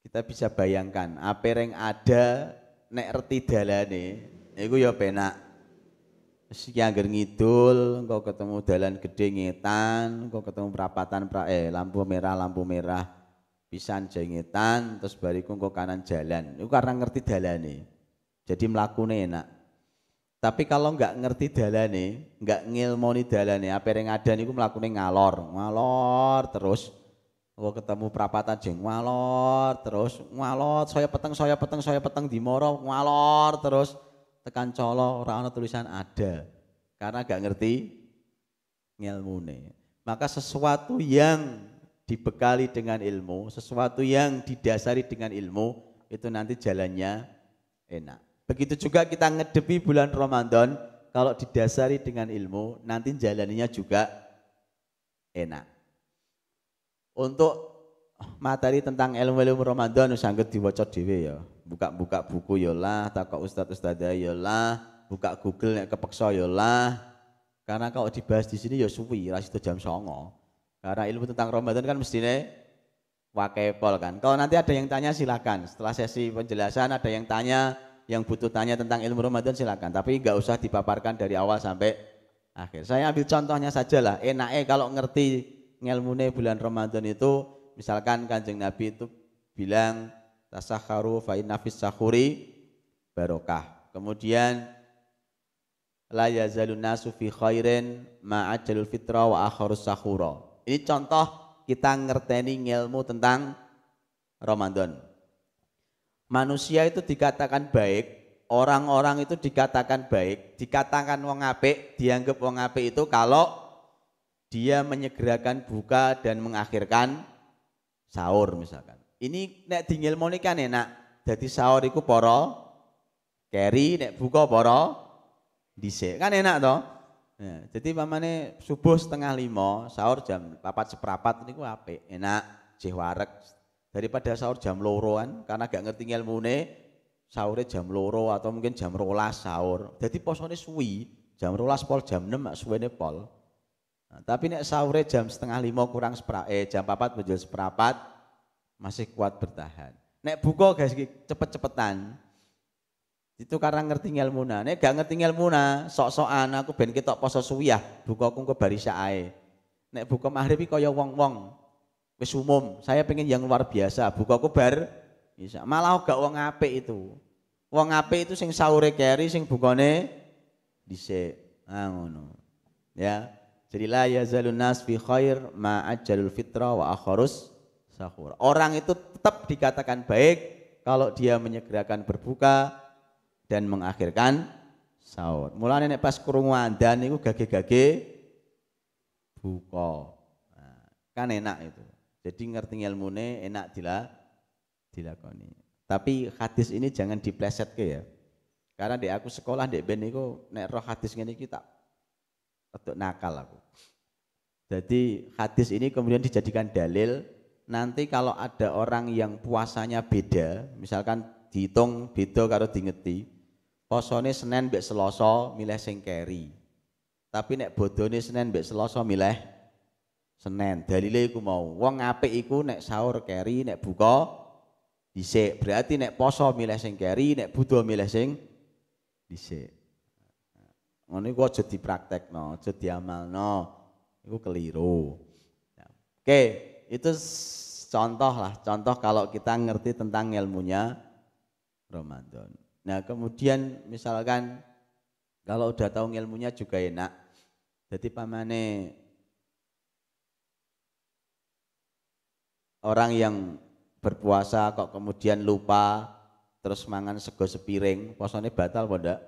Kita bisa bayangkan apa yang ada nek reti dalane iku ya penak. Ki angger ngidul engko ketemu dalan gedhe ngetan, engko ketemu perapatan lampu merah pisan jengetan, terus bariku engko kanan jalan. Iku karena ngerti dalane. Jadi mlakune enak. Tapi kalau enggak ngerti dalane, enggak ngilmoni dalane, apa yang ada niku mlakune ngalor terus. Engko ketemu perapatan jeng ngalor terus, saya peteng di moro ngalor terus. Tekan colo ora ana tulisan ada, karena gak ngerti ngilmune. Maka sesuatu yang dibekali dengan ilmu, sesuatu yang didasari dengan ilmu, itu nanti jalannya enak. Begitu juga kita ngedepi bulan Ramadan, kalau didasari dengan ilmu, nanti jalannya juga enak. Untuk materi tentang ilmu-ilmu Ramadan wis anggere diwaca dhewe ya. Buka-buka buku ya lah, takok ustaz-ustadzah ya lah, buka Google nek kepeksa ya lah. Karena kalau dibahas di sini ya suwi, ra sido jam 09.00. Karena ilmu tentang Ramadan kan mestine wakepol kan. Kalau nanti ada yang tanya silakan. Setelah sesi penjelasan ada yang tanya, yang butuh tanya tentang ilmu Ramadan silakan. Tapi nggak usah dipaparkan dari awal sampai akhir. Saya ambil contohnya saja lah. Enake kalau ngerti ngelmune bulan Ramadan itu, misalkan Kanjeng Nabi itu bilang tasakharu fa inna fis sakhuri barokah. Kemudian la yazalun nasu fi khairin ma'ajalul fitra wa akharus sahura. Ini contoh kita ngerteni ilmu tentang Ramadan. Manusia itu dikatakan baik, orang-orang itu dikatakan baik, dikatakan wong apik, dianggap wong apik itu kalau dia menyegerakan buka dan mengakhirkan sahur misalkan. Ini nek di ngilmune kan enak. Dadi sahur iku para keri, nek buka para dhisik. Kan enak toh? Nah, jadi pamane subuh 4:30, sahur jam 4:15 niku apik, enak, jeh wareg. Daripada sahur jam 2 kan, karena gak ngerti ngilmune, sahurnya jam 2 atau mungkin jam 12 sahur. Jadi posone suwi, jam 12 pol, jam 6 mak suwene pol. Nah, tapi nek sahurnya jam 4:30 kurang jam 4 menjelang seperempat masih kuat bertahan. Nek buka guys cepet-cepetan. Itu karena ngerti ilmuna. Nek gak ngerti ilmuna, sok-sokan aku ben ketok poso suwi ya, buka aku engko bar isya ae. Nek buka maghrib iki kaya wong-wong wis umum, saya pengen yang luar biasa, buka aku bar isya. Malah gak wong apik itu. Wong apik itu sing sahure keri, sing bukane dhisik. Ah ngono. Ya. Jadi la yazalun nas fi khair ma ajalul fitra wa akharus sahur. Orang itu tetap dikatakan baik kalau dia menyegerakan berbuka dan mengakhirkan sahur. Mulane nek pas krungu adzan niku gage-gage buka. Nah, kan enak itu. Jadi ngerti ilmune enak dilakoni. Tapi hadis ini jangan diplesetke ya. Karena di aku sekolah ndek ben niku nek roh hadis ngene iki tak untuk nakal aku. Jadi hadis ini kemudian dijadikan dalil nanti kalau ada orang yang puasanya beda, misalkan dihitung beda karo dingeti, posone Senin mbek Selasa milih sing keri. Tapi nek bodone Senin mbek Selasa milih Senin. Dalile iku mau wong apik iku nek sahur keri, nek buka dhisik. Berarti nek poso milih sing keri, nek budo milih sing dhisik. Ngono iku aja dipraktekno, aja diamalno. Iku keliru. Nah, oke, itu contoh lah, contoh kalau kita ngerti tentang ilmunya Ramadan. Nah, kemudian misalkan kalau udah tahu ilmunya juga enak. Jadi pamane orang yang berpuasa kok kemudian lupa terus mangan sego sepiring, posone batal apa ndak?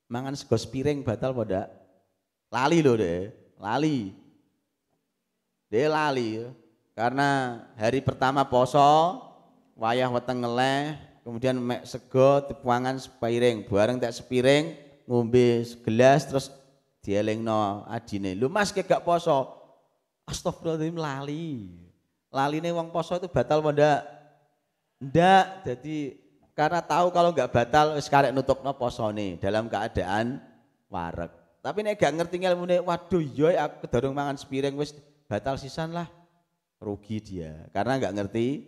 Mangan sego sepiring batal apa ndak? Lali loh deh, lali. Dia lali karena hari pertama poso wayah weteng ngeleh, kemudian mek sego dipuangan sepiring, bareng tak sepiring ngombe segelas terus dielingno adine. Lho Mas gak poso. Astagfirullahaladzim lali. Laline wong poso itu batal apa ndak? Ndak. Jadi karena tahu kalau enggak batal wis karek nutupno posone dalam keadaan wareg. Tapi nek gak ngerti ilmune, waduh iya aku kedurung mangan sepiring wis batal sisan lah. Rugi dia karena gak ngerti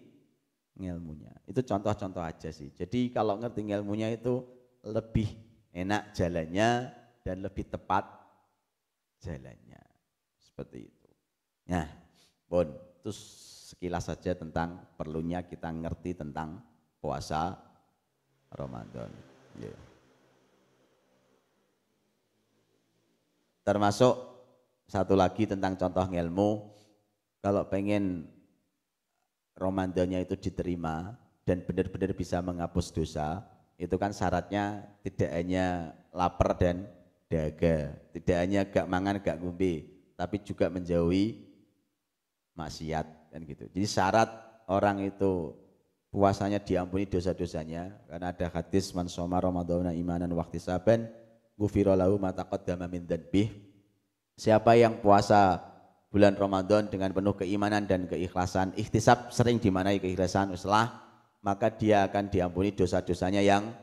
ilmunya. Itu contoh-contoh aja sih. Jadi kalau ngerti ilmunya itu lebih enak jalannya dan lebih tepat jalannya. Seperti itu. Nah, pun itu sekilas saja tentang perlunya kita ngerti tentang puasa Ramadan. Yeah. Termasuk satu lagi tentang contoh ilmu, kalau pengen Ramadannya itu diterima dan benar-benar bisa menghapus dosa, itu kan syaratnya tidak hanya lapar dan dahaga, tidak hanya gak mangan gak ngombe, tapi juga menjauhi maksiat kan gitu. Jadi syarat orang itu puasanya diampuni dosa-dosanya karena ada hadis man shoma ramadhana imanan wa ihtisaban ghufira lahu ma taqaddama min dzanbih. Siapa yang puasa bulan Ramadan dengan penuh keimanan dan keikhlasan, ihtisab sering dimaknai keikhlasan, uslah, maka dia akan diampuni dosa-dosanya yang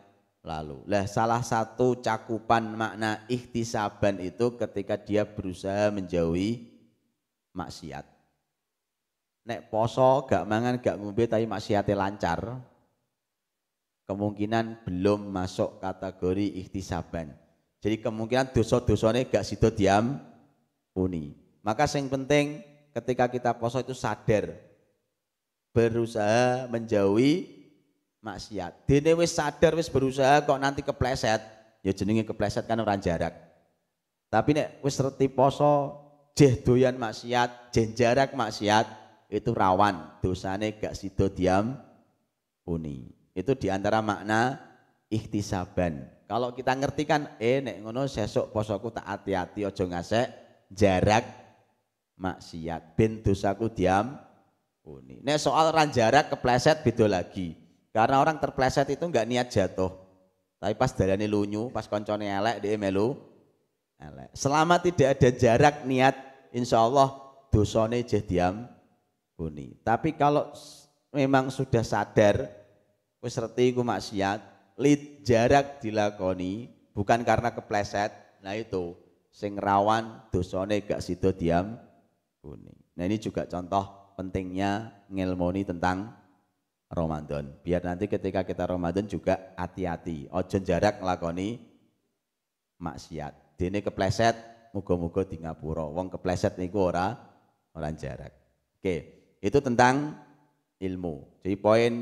lalu. Lah salah satu cakupan makna ihtisaban itu ketika dia berusaha menjauhi maksiat. Nek poso gak mangan gak ngombe tapi maksiate lancar, kemungkinan belum masuk kategori ihtisaban. Jadi kemungkinan dosa-dosane gak sido diam uni. Maka yang penting ketika kita poso itu sadar, berusaha menjauhi maksiat. Dene wis sadar wis berusaha kok nanti kepleset, ya jenenge kepleset kan ora jarak. Tapi nek wis reti poso, jeh doyan maksiat, jeh jarak maksiat, itu rawan dosane gak sido diam uni. Itu diantara makna ihtisaban. Kalau kita ngerti kan, nek ngono sesuk posoku tak hati-hati aja ngasek jarak maksiat ben dosaku diam uni. Nek soal ran jarak kepleset beda lagi. Karena orang terpleset itu enggak niat jatuh. Tapi pas dalane lunyu, pas koncone elek dia melu elek. Selama tidak ada jarak niat, insya Allah dosane jeh diam uni. Tapi kalau memang sudah sadar wis reti iku maksiat, lid jarak dilakoni bukan karena kepleset, nah itu sing rawan dosane gak sido diam uni. Nah ini juga contoh pentingnya ngilmoni tentang Ramadan. Biar nanti ketika kita Ramadan juga hati-hati, ojo jarak nglakoni maksiat. Dene kepleset muga-muga di ngapura. Wong kepleset niku ora jarak. Oke. Itu tentang ilmu. Jadi poin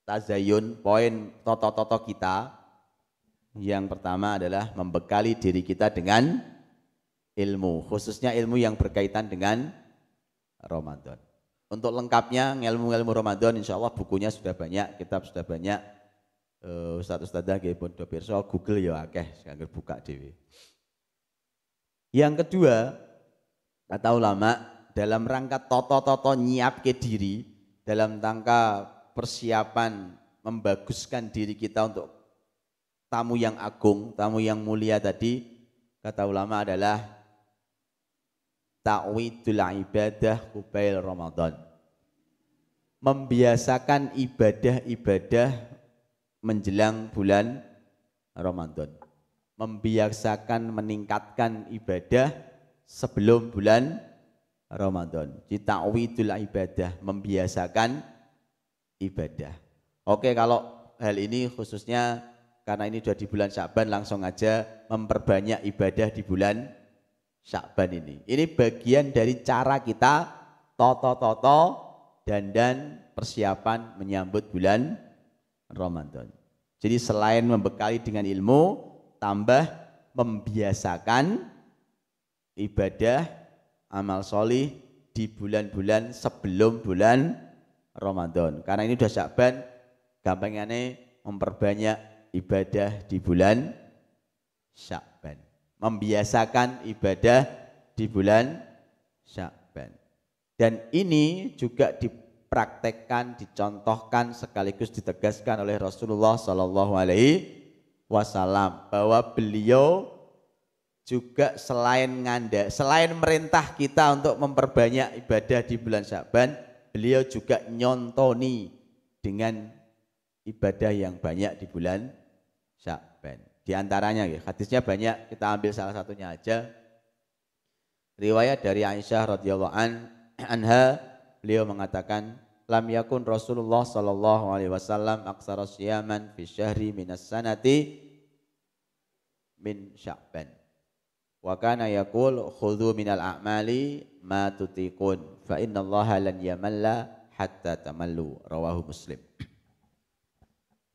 tazayun, poin toto-toto kita yang pertama adalah membekali diri kita dengan ilmu, khususnya ilmu yang berkaitan dengan Ramadan. Untuk lengkapnya ilmu-ilmu Ramadan insya Allah bukunya sudah banyak, kitab sudah banyak. Ustadz-ustadzah nggih pun do pirsa, Google ya akeh sing buka dhewe. Yang kedua, kata ulama, dalam rangka toto-toto nyiapke diri, dalam rangka persiapan membaguskan diri kita untuk tamu yang agung, tamu yang mulia tadi, kata ulama adalah ta'widul ibadah qubail Ramadan. Membiasakan ibadah-ibadah menjelang bulan Ramadan. Membiasakan meningkatkan ibadah sebelum bulan Ramadan. Ta'widul ibadah, membiasakan ibadah. Oke, kalau hal ini khususnya karena ini sudah di bulan Sya'ban, langsung aja memperbanyak ibadah di bulan Sya'ban ini. Ini bagian dari cara kita toto-toto dan persiapan menyambut bulan Ramadan. Jadi selain membekali dengan ilmu, tambah membiasakan ibadah amal solih di bulan-bulan sebelum bulan Ramadan. Karena ini sudah Sya'ban, gampangnya memperbanyak ibadah di bulan Sya'ban. Membiasakan ibadah di bulan Sya'ban. Dan ini juga dipraktekkan, dicontohkan sekaligus ditegaskan oleh Rasulullah SAW bahwa beliau juga selain merintah kita untuk memperbanyak ibadah di bulan Sya'ban, beliau juga nyontoni dengan ibadah yang banyak di bulan Sya'ban. Di antaranya hadisnya banyak, kita ambil salah satunya aja. Riwayat dari Aisyah radhiyallahu anha, beliau mengatakan, lam yakun Rasulullah sallallahu alaihi wasallam aktsara siyaman fi syahri minas sanati min Sya'ban. Wa kana yaqul khudhu minal a'mali ma tutiqun fa innallaha lan yamalla hatta tamallu, rawahu Muslim.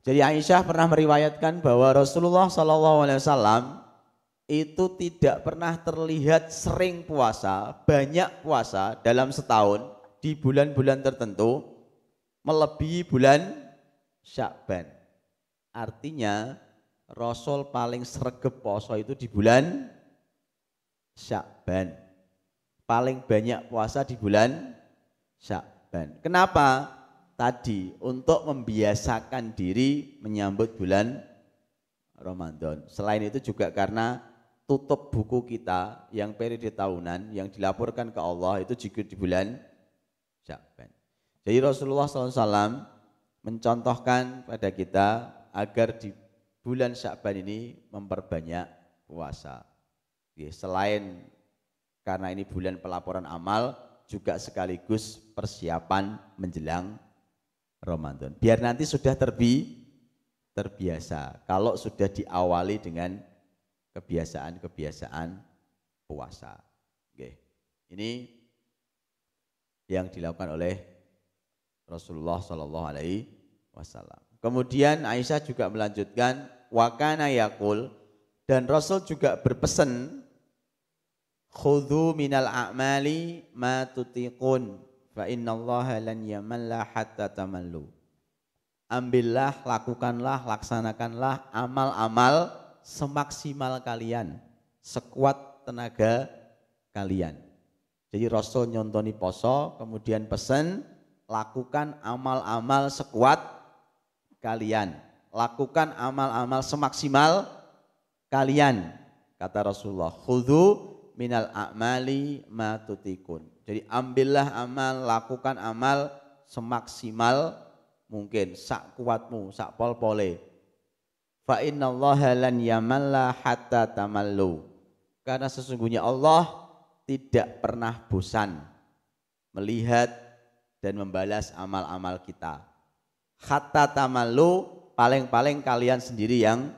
Jadi Aisyah pernah meriwayatkan bahwa Rasulullah SAW itu tidak pernah terlihat sering puasa, banyak puasa dalam setahun di bulan-bulan tertentu melebihi bulan Sya'ban. Artinya Rasul paling sregep poso itu di bulan Sya'ban. Paling banyak puasa di bulan Sya'ban. Kenapa? Tadi untuk membiasakan diri menyambut bulan Ramadan. Selain itu juga karena tutup buku kita yang periode tahunan yang dilaporkan ke Allah itu juga di bulan Sya'ban. Jadi Rasulullah SAW mencontohkan pada kita agar bulan Sya'ban ini memperbanyak puasa. Selain karena ini bulan pelaporan amal, juga sekaligus persiapan menjelang Ramadan. Biar nanti sudah terbiasa kalau sudah diawali dengan kebiasaan-kebiasaan puasa. Oke. Ini yang dilakukan oleh Rasulullah Shallallahu Alaihi Wasallam. Kemudian Aisyah juga melanjutkan, wa kana yaqul, dan Rasul juga berpesan, khudhu minal a'mali ma tutiqun fa innallaha lan yamalla hatta tamallu. Ambillah, lakukanlah, laksanakanlah amal-amal semaksimal kalian, sekuat tenaga kalian. Jadi Rasul nyontoni poso, kemudian pesan, lakukan amal-amal sekuat kalian, lakukan amal-amal semaksimal kalian. Kata Rasulullah, khudhu minal a'mali ma tutikun. Jadi ambillah amal, lakukan amal semaksimal mungkin, sak kuatmu, sak pol-pole. Fa innallaha lan yamalla hatta tamallu. Karena sesungguhnya Allah tidak pernah bosan melihat dan membalas amal-amal kita. Hatta tamallu, paling-paling kalian sendiri yang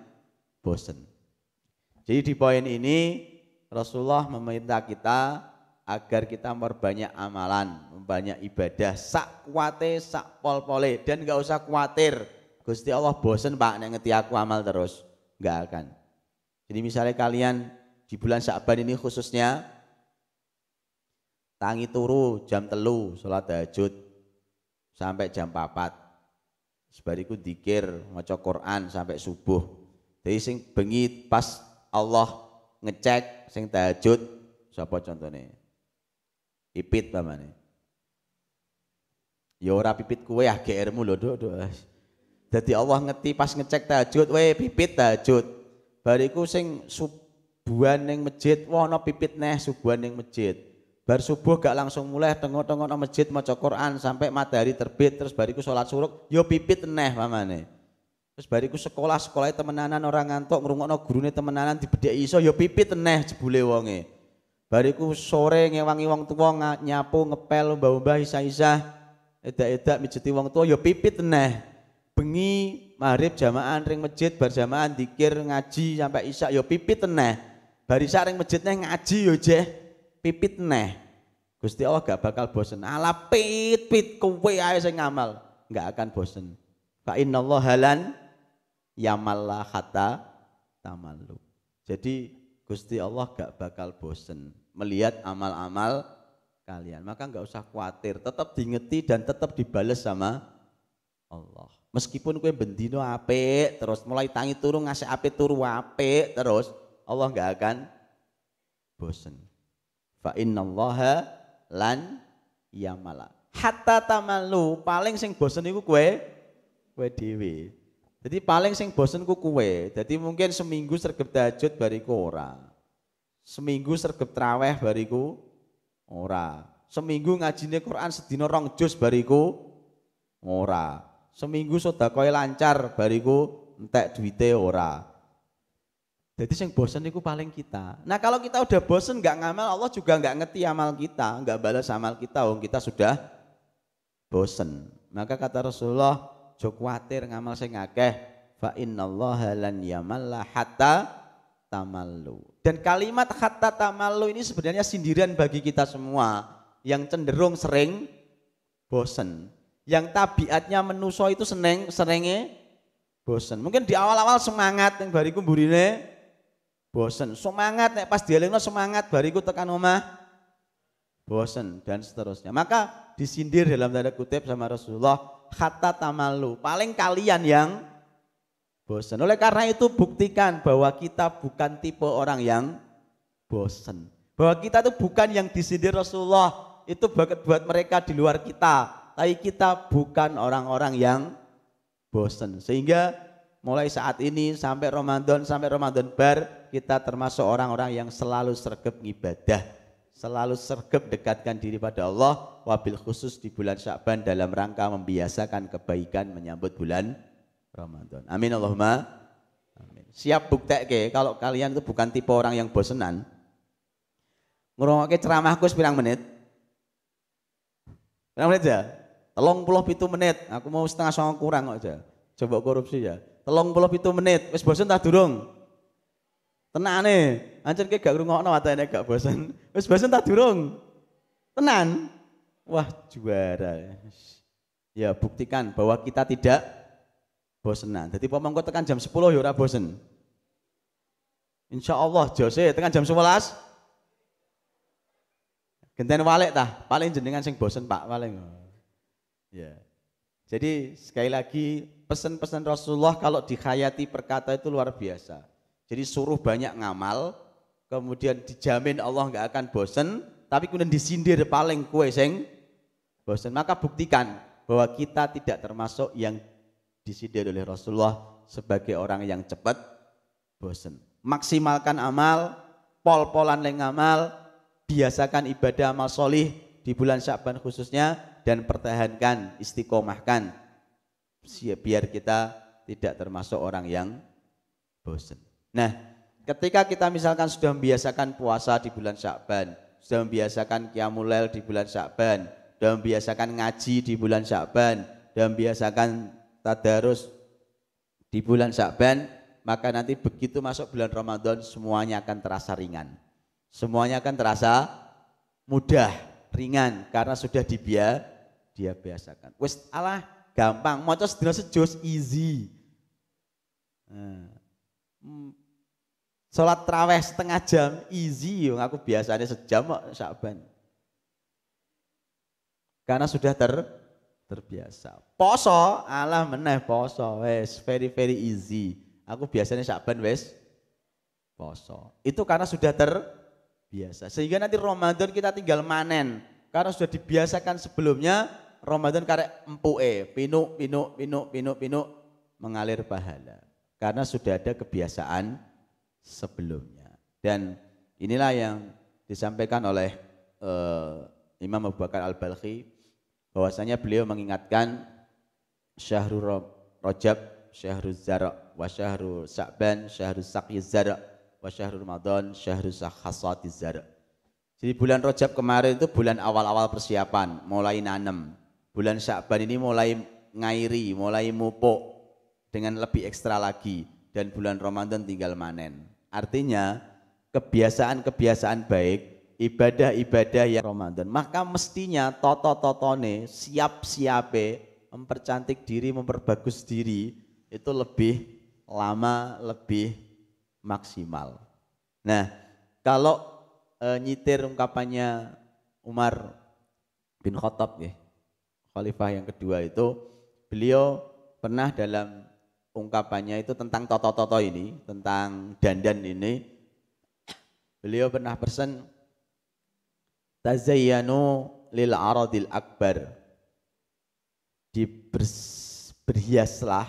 bosan. Jadi di poin ini Rasulullah meminta kita agar kita memperbanyak amalan, memperbanyak ibadah, sak kuate, sak pol-pole, dan enggak usah khawatir Gusti Allah bosen Pak nek ngeti aku amal terus, enggak akan. Jadi misalnya kalian di bulan Sya'ban ini khususnya tangi turu jam 3 sholat tahajud sampai jam 4. Sebariku dzikir maca Quran sampai subuh. Jadi sing bengi pas Allah ngecek sing tahajud sapa contone? Pipit pamane. Ya ora pipit kowe ah GR-mu lho, Duk. Dadi Allah ngeti pas ngecek tahajud, we pipit tahajud. Bariku sing subuhan ning masjid, wah ana pipit neh subuhan ning masjid. Bar subuh gak langsung mulai tengok-tengok nang masjid maca Quran sampai matahari terbit, terus bariku sholat suruk, yo pipit neh pamane. Terus bariku sekolahnya temenanan orang ngantuk ngrungokno gurune temenanan dibedheki iso yo pipit neh jebule wonge. Bariku sore ngewangi wong tuwa nyapu ngepel mbah-mbah isa-isa edak-edak mijeti wong tuwa yo pipit neh. Bengi maghrib jamaah ring masjid bar jamaah dzikir ngaji sampai isya yo pipit neh. Bar isya ring masjid neh ngaji yo jeh pipit neh. Gusti Allah gak bakal bosen. Ala pit kowe ae sing ngamal, gak akan bosen. Fa innallaha lan yamalla hatta tamallu. Jadi Gusti Allah gak bakal bosen melihat amal-amal kalian. Maka gak usah khawatir, tetap diingeti dan tetap dibales sama Allah. Meskipun kowe bendino apik terus mulai tangi turu ngasih apik turu apik terus, Allah gak akan bosen. Fa innallaha lan yamala hatta tamallu, paling sing bosen iku kowe dhewe. Jadi paling sing bosen ku kowe. Jadi mungkin seminggu sregep tahajud bariku ora. Seminggu sregep traweh bariku ora. Seminggu ngajine Quran sedina 2 juz bariku ora. Seminggu sedekah lancar bariku entek duwite ora. Jadi yang bosan itu paling kita. Nah kalau kita udah bosan nggak ngamal, Allah juga nggak ngerti amal kita, nggak balas amal kita, kita sudah bosan. Maka kata Rasulullah, jok kuatir ngamal sing akeh, fa innallaha lan yamalla hatta tamallu. Dan kalimat hatta tamallu ini sebenarnya sindiran bagi kita semua yang cenderung sering bosan. Yang tabiatnya menuso itu seringnya bosan. Mungkin di awal-awal semangat yang bariku burine bosen, semangat nek pas dielingno semangat bariku tekan omah bosen dan seterusnya. Maka disindir dalam tanda kutip sama Rasulullah, hatta tamallu, paling kalian yang bosen. Oleh karena itu buktikan bahwa kita bukan tipe orang yang bosen. Bahwa kita itu bukan yang disindir Rasulullah, itu buat mereka di luar kita. Tapi kita bukan orang-orang yang bosen. Sehingga mulai saat ini sampai Ramadan bar, kita termasuk orang-orang yang selalu sregep ibadah, selalu sregep dekatkan diri pada Allah, wabil khusus di bulan Sya'ban dalam rangka membiasakan kebaikan menyambut bulan Ramadan. Amin Allahumma Amin. Siap buktekke kalau kalian itu bukan tipe orang yang bosenan. Ngrungokke ceramahku pirang menit? Pirang menit ya? 37 menit. Aku mau setengah songo kurang kok aja. Coba korupsi ya. 37 menit. Wis bosen ta durung? Tenane. Ancen ki gak ngrungokno watene gak bosen. Wis bosen ta durung? Tenan. Wah, juara. Ya buktikan bahwa kita tidak bosenan. Jadi pomongko tekan jam 10 ya ora bosen. Insyaallah jose tekan jam 11. Genten walik tah, paling jenengan sing bosen Pak paling. Ya. Jadi sekali lagi pesan-pesan Rasulullah kalau dikhayati perkata itu luar biasa. Jadi suruh banyak ngamal, kemudian dijamin Allah nggak akan bosen, tapi kemudian disindir paling kue sing bosen. Maka buktikan bahwa kita tidak termasuk yang disindir oleh Rasulullah sebagai orang yang cepat bosen. Maksimalkan amal, pol-polan leng ngamal, biasakan ibadah amal solih di bulan Sya'ban khususnya, dan pertahankan, istiqomahkan biar kita tidak termasuk orang yang bosan. Nah, ketika kita misalkan sudah membiasakan puasa di bulan Sya'ban, sudah membiasakan qiyamul lail di bulan Sya'ban, sudah membiasakan ngaji di bulan Sya'ban, sudah membiasakan tadarus di bulan Sya'ban, maka nanti begitu masuk bulan Ramadan semuanya akan terasa ringan. Semuanya akan terasa mudah, ringan karena sudah dia biasakan. Wis alah gampang, maca sedina sejus easy. Salat traweh setengah jam easy, aku biasanya sejam kok Sya'ban. Karena sudah terbiasa. Poso, alah meneh poso, wes very easy. Aku biasanya Sya'ban wes poso. Itu karena sudah terbiasa. Sehingga nanti Ramadan kita tinggal manen. Karena sudah dibiasakan sebelumnya, Ramadan karek empuke, pinuk mengalir pahala. Karena sudah ada kebiasaan sebelumnya. Dan inilah yang disampaikan oleh Imam Abu Bakar Al-Balkhi, bahwasanya beliau mengingatkan Syahrul Rajab, Syahrul Zara', wa Syahrul Sya'ban, Syahrul Saqyiz Zara', wa Syahrul Ramadan, Syahrul Hasatiz Zara'. Jadi bulan Rajab kemarin itu bulan awal-awal persiapan, mulai nanem. Bulan Sya'ban ini mulai ngairi, mulai mupuk dengan lebih ekstra lagi. Dan bulan Ramadan tinggal manen. Artinya kebiasaan-kebiasaan baik, ibadah-ibadah yang Ramadan, maka mestinya toto-totone, siap-siape, mempercantik diri, memperbagus diri, itu lebih lama, lebih maksimal. Nah, kalau nyitir ungkapannya Umar bin Khattab, khalifah yang kedua itu, beliau pernah dalam ungkapannya itu tentang toto-toto ini, tentang dandan ini, beliau pernah pesan, tazayyanu lil aradil akbar, berhiaslah,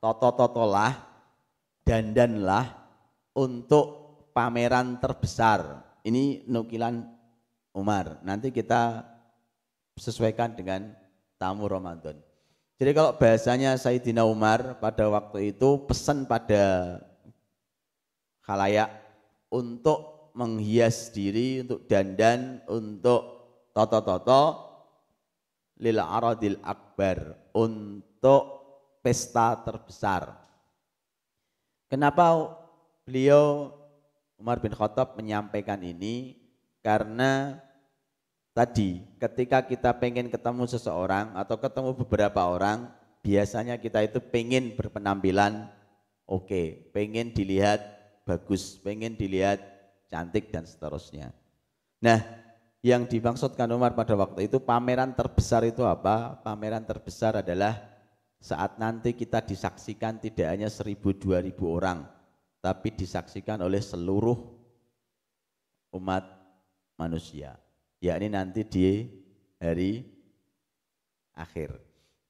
toto-totolah, dandanlah untuk pameran terbesar. Ini nukilan Umar, nanti kita sesuaikan dengan tamu Ramadan. Jadi kalau bahasanya Sayyidina Umar pada waktu itu pesan pada khalayak untuk menghias diri, untuk dandan, untuk toto-toto lil aradil akbar, untuk pesta terbesar. Kenapa beliau Umar bin Khattab menyampaikan ini? Karena tadi ketika kita pengen ketemu seseorang atau ketemu beberapa orang, biasanya kita itu pengen berpenampilan oke, pengen dilihat bagus, pengen dilihat cantik dan seterusnya. Nah, yang dimaksudkan Umar pada waktu itu pameran terbesar itu apa? Pameran terbesar adalah saat nanti kita disaksikan tidak hanya 1.000-2.000 orang, tapi disaksikan oleh seluruh umat manusia, yakni nanti di hari akhir.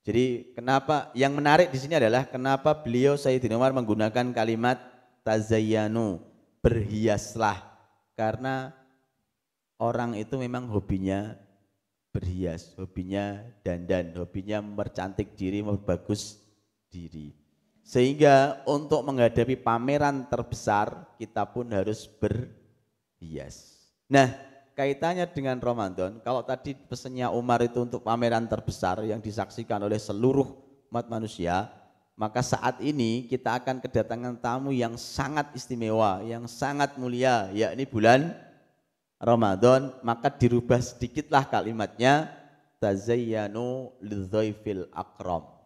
Jadi kenapa yang menarik di sini adalah kenapa beliau Sayyidina Umar menggunakan kalimat tazayyanu, berhiaslah, karena orang itu memang hobinya berhias, hobinya dandan, hobinya mempercantik diri, memperbagus diri. Sehingga untuk menghadapi pameran terbesar kita pun harus berhias. Nah, kaitannya dengan Ramadan, kalau tadi pesannya Umar itu untuk pameran terbesar yang disaksikan oleh seluruh umat manusia, maka saat ini kita akan kedatangan tamu yang sangat istimewa, yang sangat mulia, yakni bulan Ramadan. Maka dirubah sedikitlah kalimatnya, tazayyanu lidzaifil akram.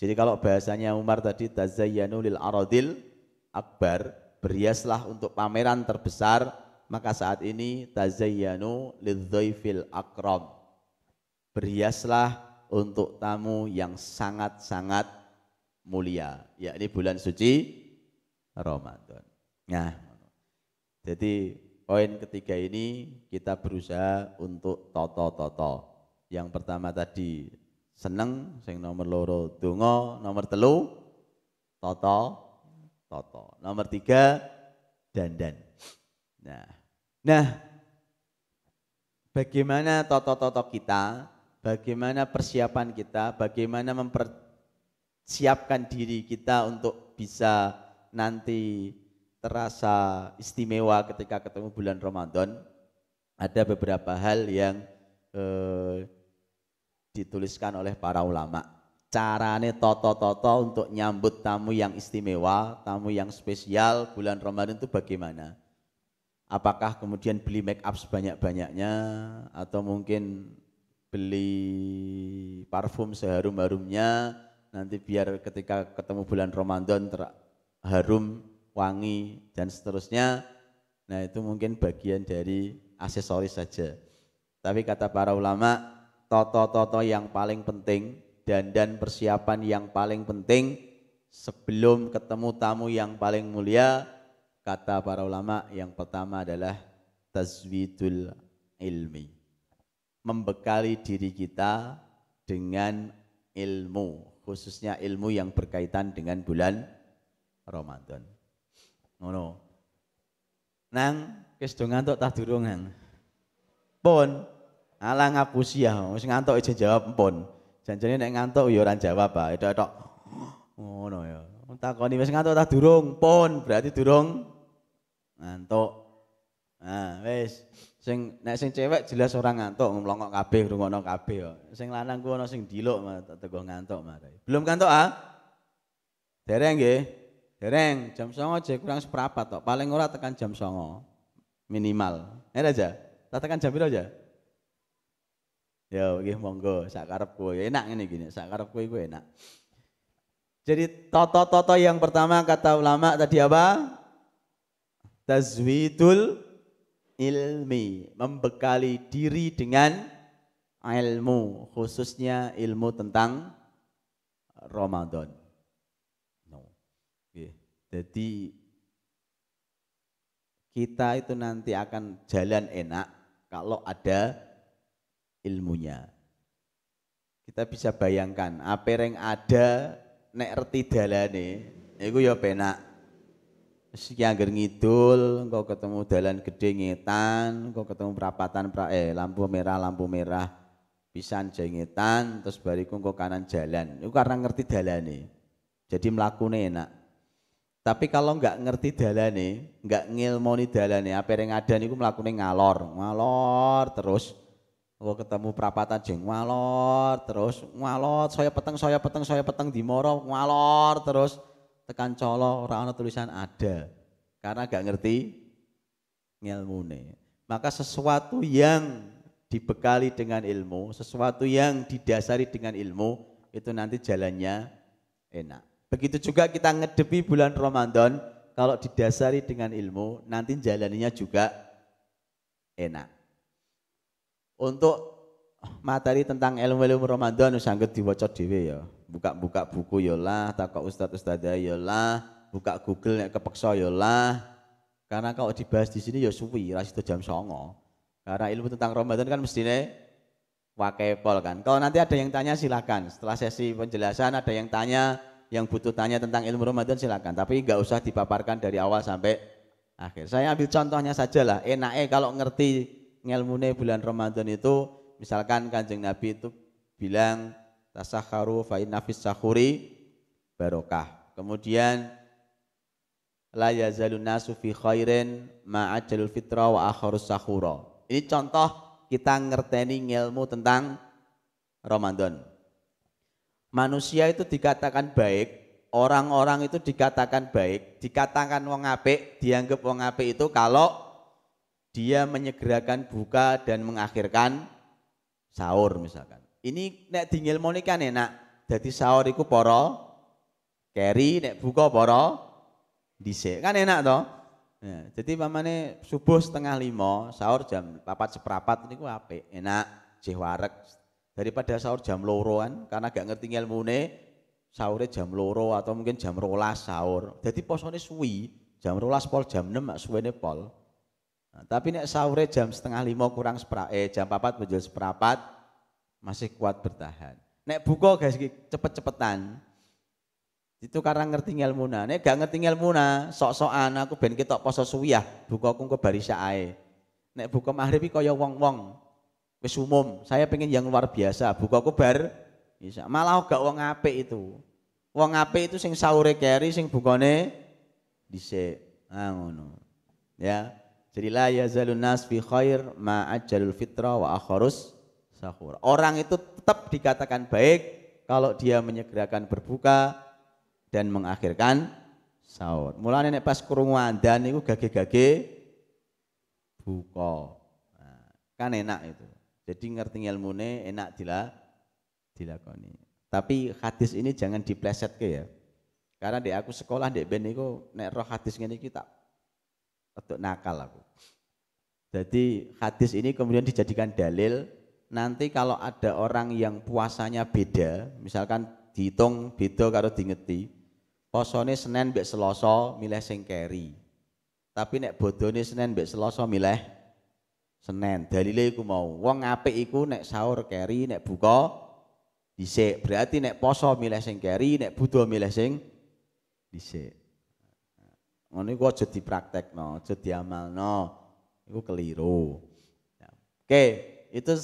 Jadi kalau bahasanya Umar tadi, tazayyanu lil aradil akbar, berhiaslah untuk pameran terbesar, maka saat ini tazayyanu lidzaifil akram, berhiaslah untuk tamu yang sangat-sangat mulia, yakni bulan suci Ramadan. Nah, jadi poin ketiga ini kita berusaha untuk toto-toto. Yang pertama tadi seneng, sing nomor loro donga, nomor telu toto, nomor tiga dandan. Nah, bagaimana toto-toto kita, bagaimana persiapan kita, bagaimana siapkan diri kita untuk bisa nanti terasa istimewa ketika ketemu bulan Ramadan. Ada beberapa hal yang dituliskan oleh para ulama. Carane toto-toto untuk nyambut tamu yang istimewa, tamu yang spesial bulan Ramadan itu bagaimana? Apakah kemudian beli make up sebanyak-banyaknya, atau mungkin beli parfum seharum-harumnya, nanti biar ketika ketemu bulan Ramadan harum, wangi, dan seterusnya. Nah, itu mungkin bagian dari aksesoris saja. Tapi kata para ulama, toto-toto yang paling penting, dan persiapan yang paling penting sebelum ketemu tamu yang paling mulia, kata para ulama, yang pertama adalah tazwidul ilmi, membekali diri kita dengan ilmu, khususnya ilmu yang berkaitan dengan bulan Ramadan. Ngono. Nang wis do ngantuk ta durung, Nang? Pun ala ngapusi ya, wis ngantuk aja jawab pun. Janjane nek ngantuk ya ora jawab bae, tok. Ngono ya. Takoni wis ngantuk ta durung? Pun, berarti durung ngantuk. Nah, wis nek sing cewek jelas ora ngantuk, mlongok kabeh, rungono kabeh ya. Sing lanang ku ana sing diluk tak teko ngantuk marai. Belum ngantuk ah? Dereng nggih. Dereng, jam 09.00 aja kurang seprapat tok. Paling ora tekan jam 09.00 minimal. Aja. Tak tekan jam piro aja? Ya, nggih monggo, sak karepku. Ya enak ngene gini, sak karepku iku enak. Jadi toto-toto yang pertama kata ulama tadi apa? Tazwidul ilmi, membekali diri dengan ilmu, khususnya ilmu tentang Ramadan. Jadi kita itu nanti akan jalan enak kalau ada ilmunya. Kita bisa bayangkan apa yang ada nek reti dalane iku ya penak. Wis iki angger ngidul engko ketemu dalan gedhe ngetan, engko ketemu perapatan lampu merah pisan jengetan, terus bariku engko kanan jalan. Iku karena ngerti dalane. Jadi mlakune enak. Tapi kalau enggak ngerti dalane, enggak ngilmoni dalane, apa yang ada niku mlakune ngalor terus. Engko ketemu perapatan jeng ngalor terus, saya peteng di moro ngalor terus. Tekan colo ora ana tulisan ada. Karena enggak ngerti ngilmune. Maka sesuatu yang dibekali dengan ilmu, sesuatu yang didasari dengan ilmu, itu nanti jalannya enak. Begitu juga kita ngedepi bulan Ramadan, kalau didasari dengan ilmu, nanti jalannya juga enak. Untuk materi tentang ilmu-ilmu Ramadan, sangat diwaca dhewe ya. Buka-buka buku ya lah, takok ustaz-ustadzah ya lah, buka Google nek kepeksa ya lah. Karena kalau dibahas di sini ya suwi, ra sida jam 09.00. Karena ilmu tentang Ramadan kan mestine wakepol kan. Kalau nanti ada yang tanya silakan. Setelah sesi penjelasan ada yang tanya, yang butuh tanya tentang ilmu Ramadan silakan, tapi enggak usah dipaparkan dari awal sampai akhir. Saya ambil contohnya saja lah. Enake kalau ngerti ngilmune bulan Ramadan itu, misalkan Kanjeng Nabi itu bilang tasakharu fa inna fis sahuri barokah. kemudian la yazalun nasu fi khairin ma'ajalul fitra wa akharus sahura. Ini contoh kita ngerteni ilmu tentang Ramadan. Manusia itu dikatakan baik, orang-orang itu dikatakan baik, dikatakan wong apik, dianggap wong apik itu kalau dia menyegerakan buka dan mengakhirkan sahur misalkan. Ini nek dingilmoni kan enak. Dadi sahur iku para keri, nek buka para dhisik. Kan enak toh? Ya, jadi pamane subuh 4:30, sahur jam 4:15 niku apik, enak, jeh wareg. Daripada sahur jam 2 kan, karena gak ngerti ilmune, sahurnya jam 2 atau mungkin jam 12 sahur. Jadi posone suwi, jam 12 pol, jam 6 mak suwene pol. Nah, tapi nek sahurnya jam 4:30 kurang jam 4 menjelang seperempat masih kuat bertahan. Nek buka guys cepet-cepetan. Itu karena ngerti ilmuna. Nek gak ngerti ilmuna, sok-sokan aku ben ketok poso suwi ya, buka aku engko barisa ae. Nek buka maghrib iki kaya wong-wong wis umum. Saya pengen yang luar biasa, buka aku bar bisa. Malah gak wong apik itu. Wong apik itu sing sahure keri, sing bukane dhisik. Ah ngono. Ya. Jadi la yazalun nas fi khair ma ajalul fitra wa akharus sahur. Orang itu tetap dikatakan baik kalau dia menyegerakan berbuka dan mengakhirkan sahur. Mulane nek pas krungu adzan niku gage-gage buka. Nah, kan enak itu. Jadi ngerti ilmune enak dilakoni. Tapi hadis ini jangan diplesetke ya. Karena di aku sekolah di ben niku nek roh hadis ngene iki tak untuk nakal aku. Jadi hadis ini kemudian dijadikan dalil. Nanti kalau ada orang yang puasanya beda, misalkan dihitung beda karo dingeti, posone Senin mbek Selasa milih sing keri. Tapi nek bodone Senin mbek Selasa milih Senin. Dalile iku mau, wong apik iku nek sahur keri, nek buka dhisik. Berarti nek poso milih sing keri, nek budo milih sing dhisik. Ngono iku aja dipraktekno, aja diamalno. Iku keliru. Oke, itu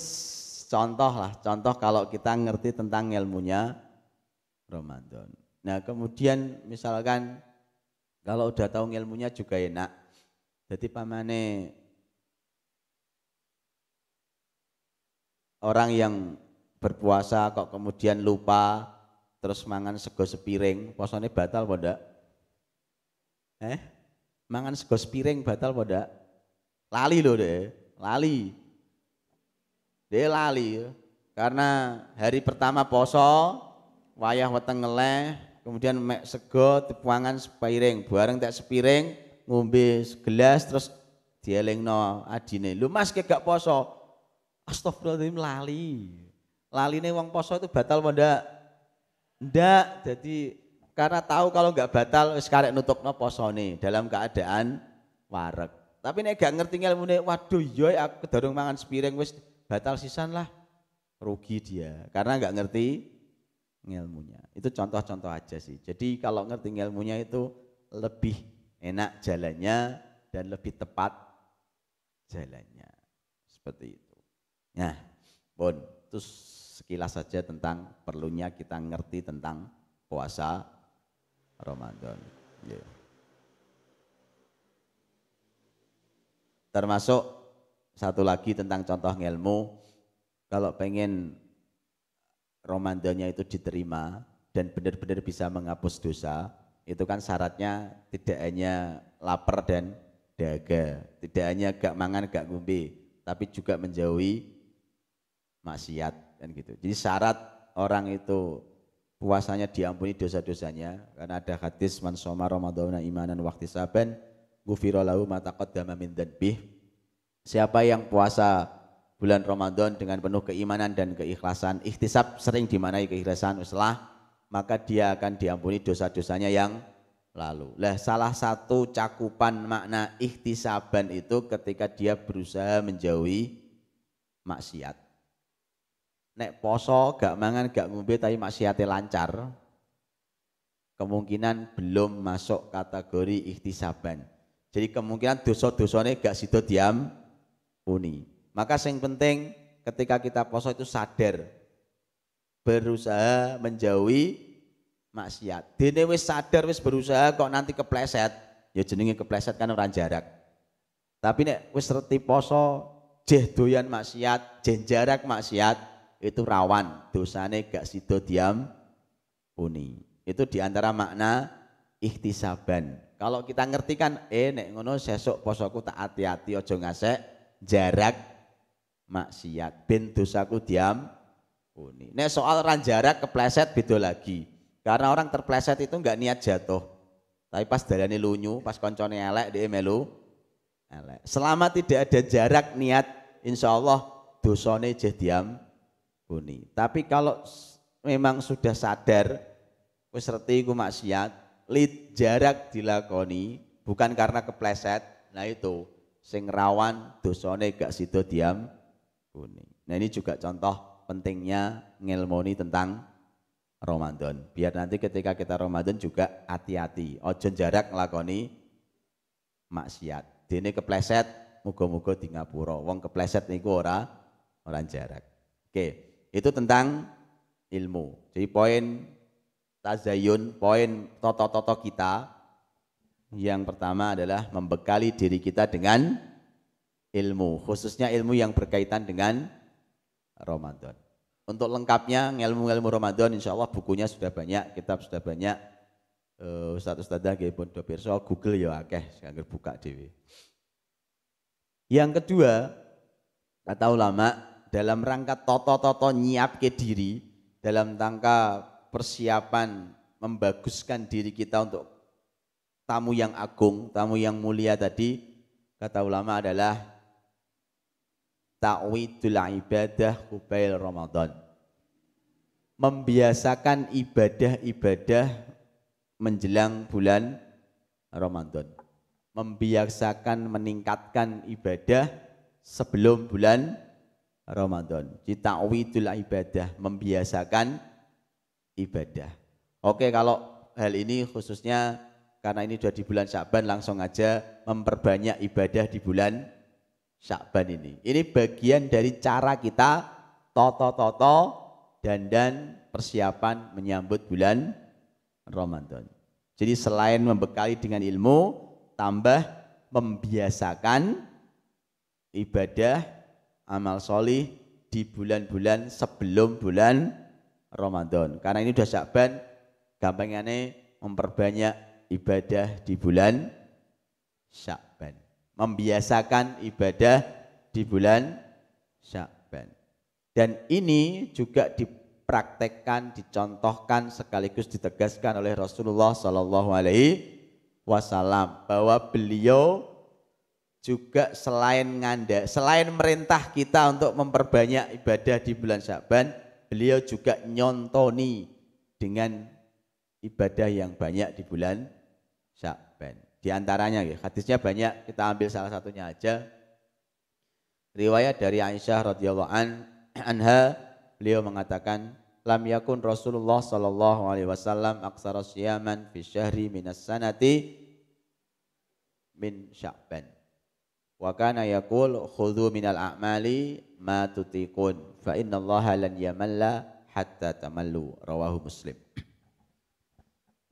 contoh lah, contoh kalau kita ngerti tentang ilmunya Ramadan. Nah kemudian misalkan kalau udah tahu ilmunya juga enak. Jadi pamane orang yang berpuasa kok kemudian lupa terus mangan sego sepiring, puasane batal apa ndak? Mangan sego sepiring batal apa ndak? Lali loh deh, lali. Dia lali karena hari pertama poso wayah weteng ngeleh, kemudian mek sego dipuangan sepiring, bareng tak sepiring ngombe segelas terus dielingno adine. Lho Mas gak poso. Astagfirullahaladzim lali. Laline wong poso itu batal apa ndak? Ndak. Jadi karena tahu kalau enggak batal wis karek nutupno posone dalam keadaan wareg. Tapi nek gak ngerti ilmune, waduh iya aku kedurung mangan sepiring wis batal sisan lah, rugi dia karena nggak ngerti ilmunya. Itu contoh-contoh aja sih. Jadi kalau ngerti ilmunya itu lebih enak jalannya dan lebih tepat jalannya seperti itu. Nah, bon, itu sekilas saja tentang perlunya kita ngerti tentang puasa Ramadan. Yeah. Termasuk satu lagi tentang contoh ilmu, kalau pengen Ramadannya itu diterima dan benar-benar bisa menghapus dosa, itu kan syaratnya tidak hanya lapar dan dahaga, tidak hanya gak mangan gak ngombe, tapi juga menjauhi maksiat kan gitu. Jadi syarat orang itu puasanya diampuni dosa-dosanya karena ada hadis man shoma ramadhana imanan wa ihtisaban ghufira lahu ma taqaddama min dzanbih. Siapa yang puasa bulan Ramadan dengan penuh keimanan dan keikhlasan, ihtisab sering dimaknai keikhlasan uslah, maka dia akan diampuni dosa-dosanya yang lalu. Lah salah satu cakupan makna ihtisaban itu ketika dia berusaha menjauhi maksiat. Nek poso gak mangan gak ngombe tapi maksiate lancar, kemungkinan belum masuk kategori ihtisaban. Jadi kemungkinan dosa-dosane gak sido diam puni. Maka yang penting ketika kita poso itu sadar, berusaha menjauhi maksiat. Dene wis sadar, wis berusaha kok nanti kepleset, ya jenenge kepleset kan ora jarak. Tapi nek wis reti poso, jeh doyan maksiat, jeh jarak maksiat, itu rawan dosane gak sida diampuni. Itu diantara makna ihtisaban. Kalau kita ngerti kan, nek ngono sesuk posoku tak hati-hati aja ngasek jarak maksiat ben dosaku diampuni. Nek soal ran jarak kepleset beda lagi. Karena orang terpleset itu enggak niat jatuh. Tapi pas dalane lunyu, pas koncone elek dia melu elek. Selama tidak ada jarak niat, insya Allah dosane jeh diampuni. Tapi kalau memang sudah sadar wis reti iku maksiat, lid jarak dilakoni bukan karena kepleset, nah itu sing rawan dosane gak sida diampuni. Nah ini juga contoh pentingnya ngelmoni tentang Ramadan. Biar nanti ketika kita Ramadan juga hati-hati, ojo jarak nglakoni maksiat. Dene kepleset muga-muga di ngapura. Wong kepleset niku ora jarak. Oke, itu tentang ilmu. Jadi poin tazayun, poin toto-toto kita yang pertama adalah membekali diri kita dengan ilmu, khususnya ilmu yang berkaitan dengan Ramadan. Untuk lengkapnya ilmu-ilmu Ramadan insya Allah bukunya sudah banyak, kitab sudah banyak. Ustadz-ustadzah nggih pun do pirsa, Google ya akeh sing buka dhewe. Yang kedua, kata ulama, dalam rangka toto-toto nyiapke diri, dalam rangka persiapan membaguskan diri kita untuk tamu yang agung, tamu yang mulia tadi, kata ulama adalah ta'widul ibadah qubail Ramadan. Membiasakan ibadah-ibadah menjelang bulan Ramadan. Membiasakan meningkatkan ibadah sebelum bulan Ramadan. Jadi ta'widul ibadah, membiasakan ibadah. Oke, kalau hal ini khususnya karena ini sudah di bulan Sya'ban, langsung aja memperbanyak ibadah di bulan Sya'ban ini. Ini bagian dari cara kita toto-toto dan persiapan menyambut bulan Ramadan. Jadi selain membekali dengan ilmu, tambah membiasakan ibadah amal solih di bulan-bulan sebelum bulan Ramadan. Karena ini sudah Sya'ban, gampangnya memperbanyak ibadah di bulan Sya'ban. Membiasakan ibadah di bulan Sya'ban. Dan ini juga dipraktekkan, dicontohkan sekaligus ditegaskan oleh Rasulullah Shallallahu Alaihi Wasallam bahwa beliau juga selain merintah kita untuk memperbanyak ibadah di bulan Sya'ban, beliau juga nyontoni dengan ibadah yang banyak di bulan Sya'ban. Di antaranya hadisnya banyak, kita ambil salah satunya aja. Riwayat dari Aisyah radhiyallahu anha, beliau mengatakan, lam yakun Rasulullah sallallahu alaihi wasallam aktsara siyaman fi syahri minas sanati min Sya'ban. Wa kana yaqul khudhu minal a'mali ma tutiqun fa innallaha lan yamalla hatta tamallu. Rawahu Muslim.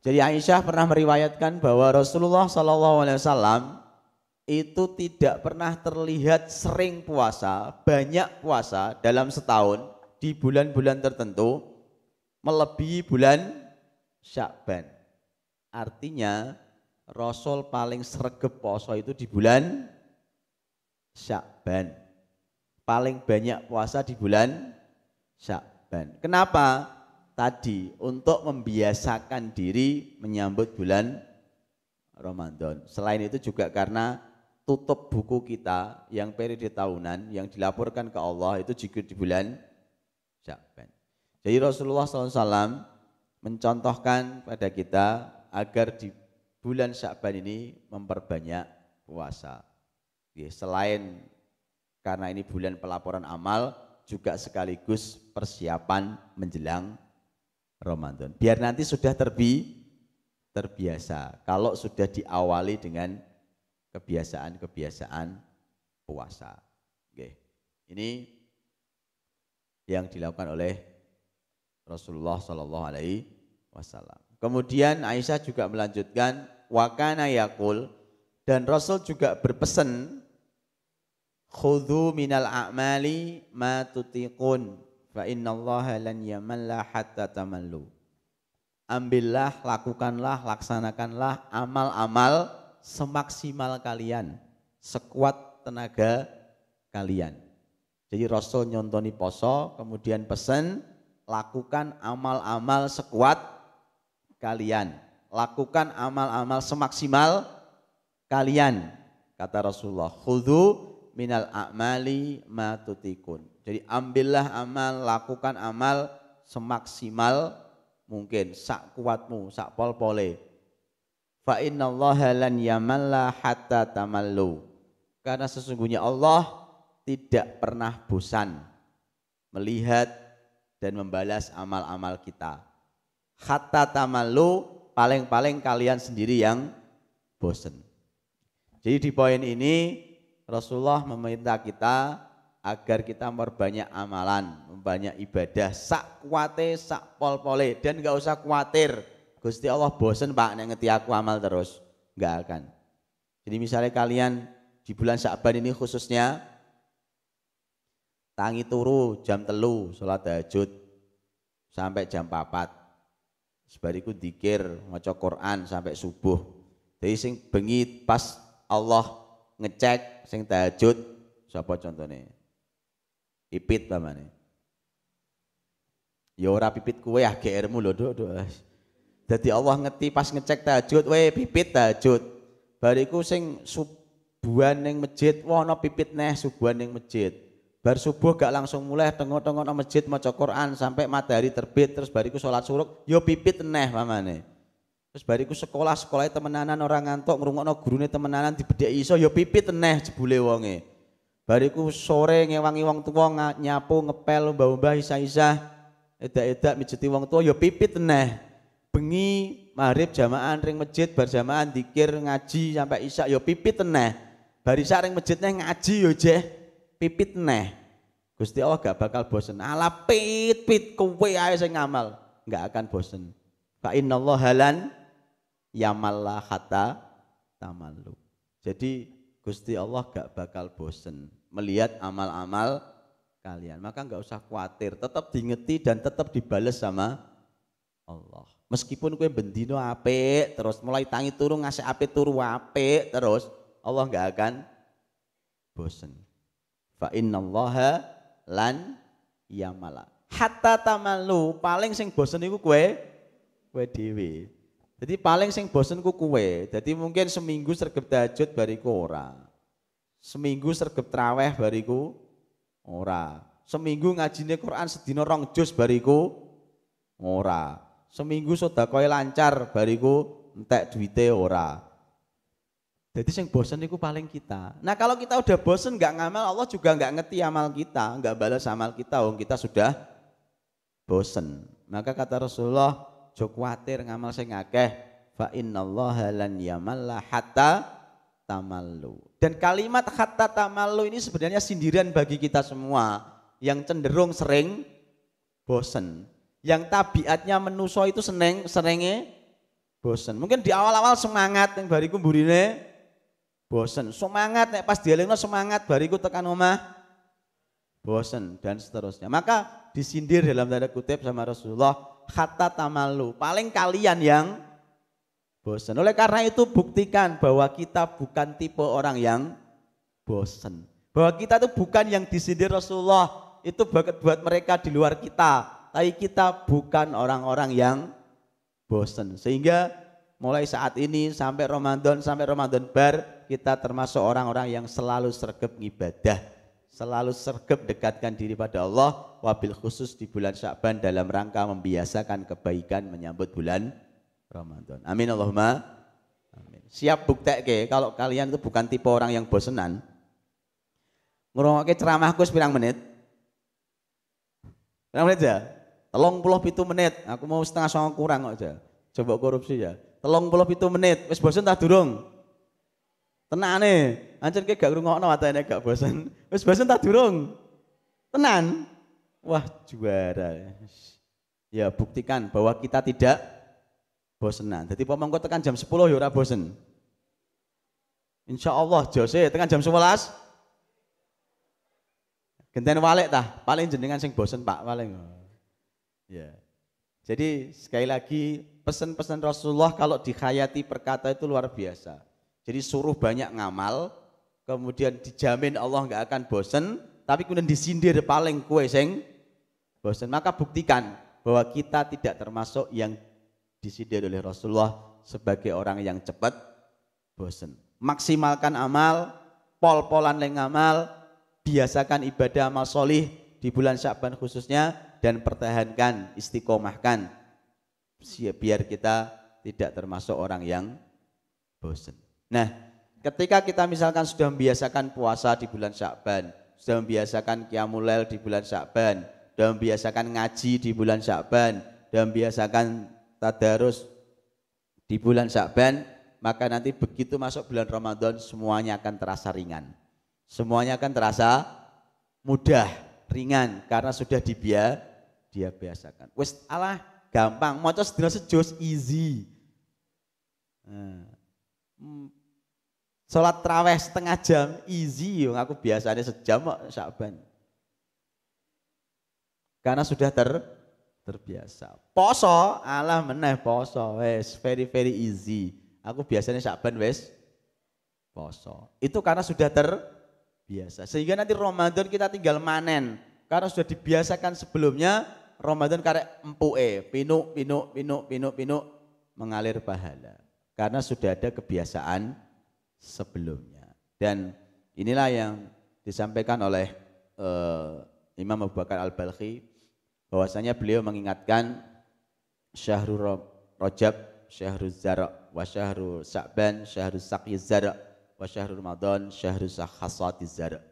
Jadi Aisyah pernah meriwayatkan bahwa Rasulullah SAW itu tidak pernah terlihat sering puasa, banyak puasa dalam setahun di bulan-bulan tertentu melebihi bulan Sya'ban. Artinya Rasul paling sregep puasa itu di bulan Sya'ban. Paling banyak puasa di bulan Sya'ban. Kenapa? Tadi untuk membiasakan diri menyambut bulan Ramadan. Selain itu juga karena tutup buku kita yang periode tahunan yang dilaporkan ke Allah itu juga di bulan Sya'ban. Jadi Rasulullah SAW mencontohkan pada kita agar di bulan Sya'ban ini memperbanyak puasa. Selain karena ini bulan pelaporan amal, juga sekaligus persiapan menjelang Ramadan. Biar nanti sudah terbiasa. Kalau sudah diawali dengan kebiasaan-kebiasaan puasa. Oke. Ini yang dilakukan oleh Rasulullah Shallallahu Alaihi Wasallam. Kemudian Aisyah juga melanjutkan, wa kana yaqul, dan Rasul juga berpesan, khudhu minal a'mali ma tutiqun fa innallaha lan yamalla hatta tamallu. Ambillah, lakukanlah, laksanakanlah amal-amal semaksimal kalian, sekuat tenaga kalian. Jadi Rasul nyontoni poso, kemudian pesan, lakukan amal-amal sekuat kalian, lakukan amal-amal semaksimal kalian. Kata Rasulullah, khudhu minal a'mali ma tutikun. Jadi ambillah amal, lakukan amal semaksimal mungkin, sak kuatmu, sak pol-pole. Fa innallaha lan yamalla hatta tamallu. Karena sesungguhnya Allah tidak pernah bosan melihat dan membalas amal-amal kita. Hatta tamallu, paling-paling kalian sendiri yang bosan. Jadi di poin ini Rasulullah meminta kita agar kita memperbanyak amalan, memperbanyak ibadah, sak kuate, sak pol-pole, dan enggak usah khawatir Gusti Allah bosen Pak nek ngeti aku amal terus, enggak akan. Jadi misalnya kalian di bulan Sya'ban ini khususnya tangi turu jam 3 salat tahajud sampai jam 4. Sebariku dzikir maca Quran sampai subuh. Jadi sing bengi pas Allah ngecek sing tahajud sapa contohnya? Pipit pamane. Ya ora pipit kowe ah GR-mu lho, Duk. Dadi Allah ngeti pas ngecek tahajud, we pipit tahajud. Bariku sing subuhan ning masjid, wah ana pipit neh subuhan ning masjid. Bar subuh gak langsung mulai tengok-tengok nang masjid maca Quran sampai matahari terbit, terus bariku salat suruk, yo pipit neh pamane. Terus bariku sekolah-sekolah temenanan orang ngantuk ngrungokno gurune temenanan dibedheki iso yo pipit neh jebule wonge. Bariku sore ngewangi wong tuwa nyapu ngepel mbah-mbah isa-isa edak-edak mijeti wong tuwa ya pipit neh. Bengi maghrib jamaah ring masjid bar jamaah dzikir ngaji sampai isya ya pipit neh. Bar isya ring masjid neh ngaji ya jeh pipit neh. Gusti Allah gak bakal bosen. Ala pit kowe ae sing ngamal, enggak akan bosen. Fa innallaha lan yamalla hatta tamallu. Jadi Gusti Allah gak bakal bosen melihat amal-amal kalian. Maka gak usah khawatir, tetap diingeti dan tetap dibales sama Allah. Meskipun kue bendino apik terus mulai tangi turu ngasih apik turu apik terus, Allah gak akan bosen. Fa innallaha lan yamala hatta tamallu, paling sing bosen iku kue dhewe. Jadi paling sing bosen ku kue. Jadi mungkin seminggu sregep tahajud bariku ora. Seminggu sregep traweh bariku ora. Seminggu ngajine Quran sedina 2 juz bariku ora. Seminggu sedekah lancar bariku entek duwite ora. Jadi sing bosen iku paling kita. Nah kalau kita udah bosen nggak ngamal, Allah juga nggak ngerti amal kita, nggak balas amal kita, wong kita sudah bosen. Maka kata Rasulullah, jo kuatir ngamal sing akeh, fa innallaha lan yamalla hatta tamallu. Dan kalimat hatta tamallu ini sebenarnya sindiran bagi kita semua yang cenderung sering bosen. Yang tabiatnya menuso itu serenge bosen. Mungkin di awal-awal semangat yang bariku mburine bosen. Semangat nek pas dielingno semangat bariku tekan omah bosen dan seterusnya. Maka disindir dalam tanda kutip sama Rasulullah, hatta tamallu, paling kalian yang bosan. Oleh karena itu buktikan bahwa kita bukan tipe orang yang bosan. Bahwa kita itu bukan yang disindir Rasulullah, itu buat mereka di luar kita. Tapi kita bukan orang-orang yang bosan. Sehingga mulai saat ini sampai Ramadan bar, kita termasuk orang-orang yang selalu sregep ngibadah. Selalu sregep dekatkan diri pada Allah, wabil khusus di bulan Sya'ban dalam rangka membiasakan kebaikan menyambut bulan Ramadan. Amin Allahumma amin. Siap buktekke kalau kalian itu bukan tipe orang yang bosenan. Ngrungokke ceramahku sepirang menit? Pirang menit ya? 37 menit. Aku mau setengah songo kurang kok aja. Coba korupsi ya. 37 menit. Wis bosen tak durung? Tenane, ancen ki gak ngrungokno watene gak bosen. Wis bosen tak durung? Tenan? Wah, juara. Ya, buktikan bahwa kita tidak bosenan. Jadi pomongko tekan jam 10 ya ora bosen. Insya Allah Jose tekan jam 11. Genten walik tah, paling jenengan sing bosen Pak paling. Ya. Jadi sekali lagi pesan-pesan Rasulullah kalau dikhayati perkata itu luar biasa. Jadi suruh banyak ngamal, kemudian dijamin Allah nggak akan bosen, tapi kemudian disindir paling kue sing bosen. Maka buktikan bahwa kita tidak termasuk yang disindir oleh Rasulullah sebagai orang yang cepat bosen. Maksimalkan amal, pol-polan leng amal, biasakan ibadah amal solih di bulan Sya'ban khususnya, dan pertahankan, istiqomahkan biar kita tidak termasuk orang yang bosan. Nah, ketika kita misalkan sudah membiasakan puasa di bulan Sya'ban, sudah membiasakan qiyamul lail di bulan Sya'ban, sudah membiasakan ngaji di bulan Sya'ban, sudah membiasakan tadarus di bulan Sya'ban, maka nanti begitu masuk bulan Ramadan semuanya akan terasa ringan. Semuanya akan terasa mudah, ringan karena sudah dibiasakan. Wis alah gampang, maca sedina sejus easy. Salat tarawih setengah jam easy, aku biasanya sejam kok Sya'ban. Karena sudah terbiasa. Poso, alah meneh poso, wes very easy. Aku biasanya Sya'ban wes poso. Itu karena sudah terbiasa. Sehingga nanti Ramadan kita tinggal manen. Karena sudah dibiasakan sebelumnya, Ramadan karek empuke, pinuk mengalir pahala. Karena sudah ada kebiasaan sebelumnya. Dan inilah yang disampaikan oleh Imam Abu Bakar Al-Balkhi, bahwasanya beliau mengingatkan Syahrul Rajab, Syahrul Zara' wa Syahrul Sya'ban, Syahrul Saqyiz Zara' wa Syahrul Ramadan, Syahrul Hasatiz Zara'.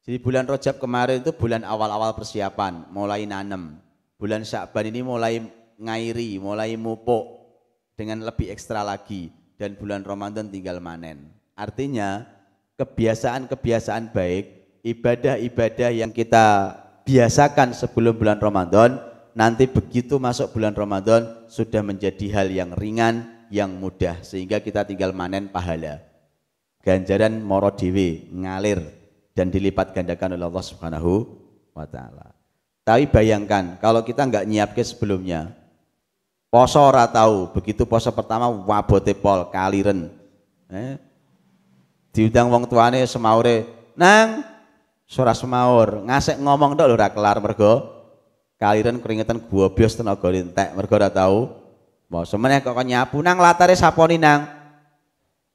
Jadi bulan Rajab kemarin itu bulan awal-awal persiapan, mulai nanem. Bulan Sya'ban ini mulai ngairi, mulai mupuk dengan lebih ekstra lagi. Dan bulan Ramadan tinggal manen. Artinya kebiasaan-kebiasaan baik, ibadah-ibadah yang kita biasakan sebelum bulan Ramadan, nanti begitu masuk bulan Ramadan sudah menjadi hal yang ringan, yang mudah, sehingga kita tinggal manen pahala. Ganjaran moro dhewe ngalir dan dilipat gandakan oleh Allah Subhanahu wa taala. Tapi bayangkan kalau kita enggak nyiapke sebelumnya. Poso ora tahu, begitu poso pertama wabote pol kaliren. Diundang wong tuane semaure, "Nang, ora semaur, ngasek ngomong tok lho ora kelar mergo kaliren keringetan gwobyos tenaga entek mergo ora tahu. Poso meneh kok nyapu nang latare saponi nang.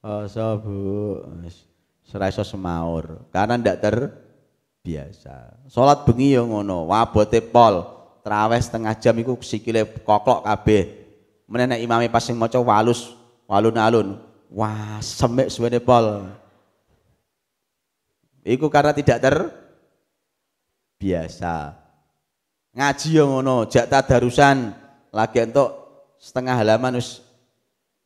Poso Bu, ora iso semaur karena ndak terbiasa. Salat bengi ya ngono, wabote pol. Tarawih setengah jam iku sikile koklok kabeh. Meneh nek imame pas sing maca walun-alun, wah semek suwene pol. Iku karena tidak terbiasa. Ngaji ya ngono, jak tadarusan lagi entuk setengah halaman wis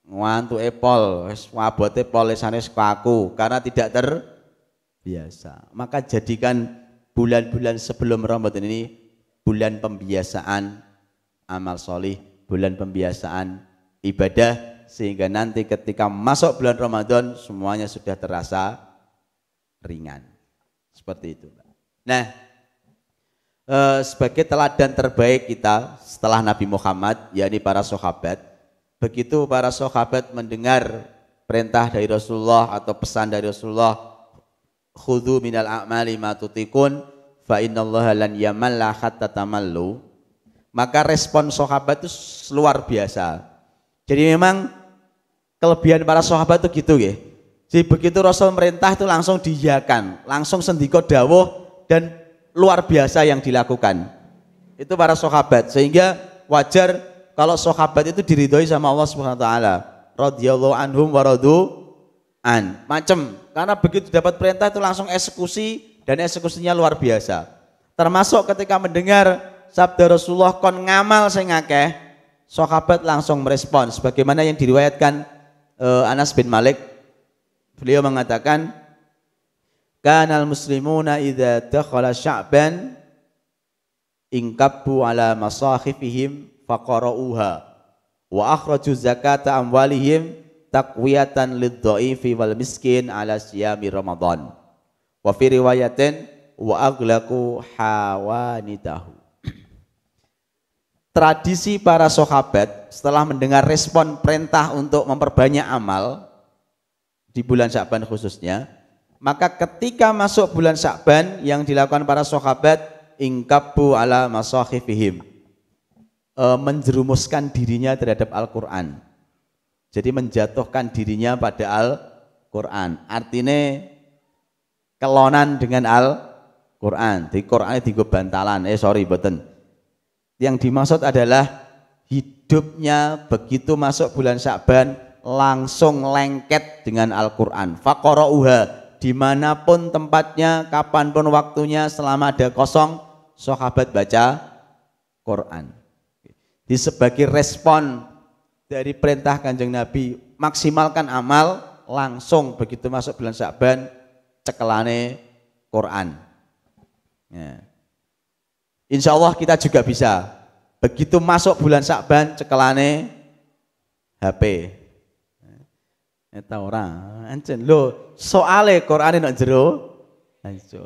ngantuke pol, wis wabote pol lesane kaku karena tidak terbiasa. Maka jadikan bulan-bulan sebelum Ramadan ini bulan pembiasaan amal solih, bulan pembiasaan ibadah, sehingga nanti ketika masuk bulan Ramadan semuanya sudah terasa ringan. Seperti itu. Nah, sebagai teladan terbaik kita setelah Nabi Muhammad, yakni para sahabat, begitu para sahabat mendengar perintah dari Rasulullah atau pesan dari Rasulullah, khudhu minal a'mali ma tutikun fa innallaha lan yamalla hatta tamallu, maka respon sahabat itu luar biasa. Jadi memang kelebihan para sahabat itu gitu ya. Jadi begitu Rasul merintah itu langsung diiyakan, langsung sendika dawuh dan luar biasa yang dilakukan. Itu para sahabat, sehingga wajar kalau sahabat itu diridhoi sama Allah Subhanahu wa taala. Radhiyallahu anhum wa radu an. Macem, karena begitu dapat perintah itu langsung eksekusi. Dan eksekusinya luar biasa. Termasuk ketika mendengar sabda Rasulullah kon ngamal sing akeh, sahabat langsung merespon sebagaimana yang diriwayatkan Anas bin Malik. Beliau mengatakan, "Kanal muslimuna idza dakhala Sya'ban ingkabbu ala masahifihim faqara'uha wa akhraju zakata amwalihim taqwiyatan lidh-dhaifi wal miskin ala siyami Ramadan. Wa fi riwayatin wa aghlaqu hawanitahu. Tradisi para sahabat setelah mendengar respon perintah untuk memperbanyak amal di bulan Sya'ban khususnya, maka ketika masuk bulan Sya'ban yang dilakukan para sahabat ingkabbu ala masahifihim, menjerumuskan dirinya terhadap Al-Qur'an. Jadi menjatuhkan dirinya pada Al-Qur'an. Artinya kelonan dengan Al-Qur'an. Di Qur'an digo bantalan. Boten. Yang dimaksud adalah hidupnya begitu masuk bulan Sya'ban langsung lengket dengan Al-Quran. Faqara'uha, dimanapun tempatnya, kapanpun waktunya, selama ada kosong, sahabat baca Quran. Di sebagai respon dari perintah Kanjeng Nabi, maksimalkan amal, langsung begitu masuk bulan Sya'ban cekelane Quran. Ya. Insya Allah kita juga bisa. Begitu masuk bulan Sya'ban cekelane HP. Eta ora, ancen lho, soale Qur'ane nek jero.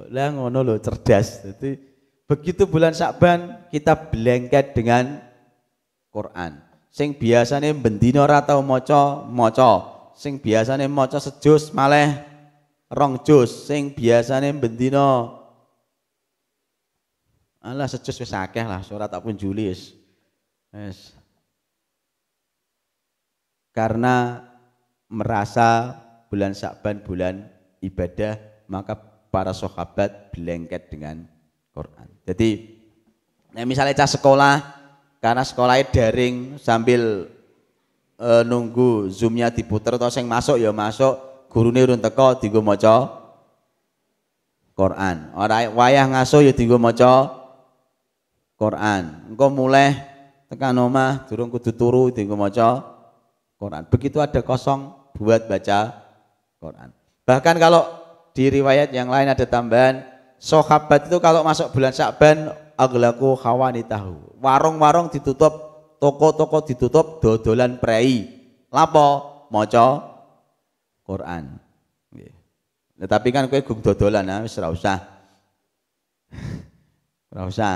Lah ngono lho, cerdas. Jadi begitu bulan Sya'ban kita blengket dengan Quran. Sing biasane bendina ora tau maca, maca. Sing biasane maca sejus malih 2 juz. Sing biasane bendina alah sejus wis akeh lah, surat tak pun juli wis. Karena merasa bulan Sya'ban bulan ibadah, maka para sahabat blengket dengan Quran. Jadi misalnya cah sekolah, karena sekolahnya daring sambil nunggu zoomnya diputer atau sing masuk ya masuk, gurune urun teko dienggo maca Quran. Ora wayah ngaso ya dienggo maca Quran. Engko mulai tekan omah durung kudu turu dienggo maca Quran. Begitu ada kosong buat baca Quran. Bahkan kalau di riwayat yang lain ada tambahan, sahabat itu kalau masuk bulan Sya'ban aghlaku hawanitahu. Warung-warung ditutup, toko-toko ditutup, dodolan prei. Lapo? Maca Quran. Nah, tapi kan kowe gum dodolan wis ora usah. Ora usah.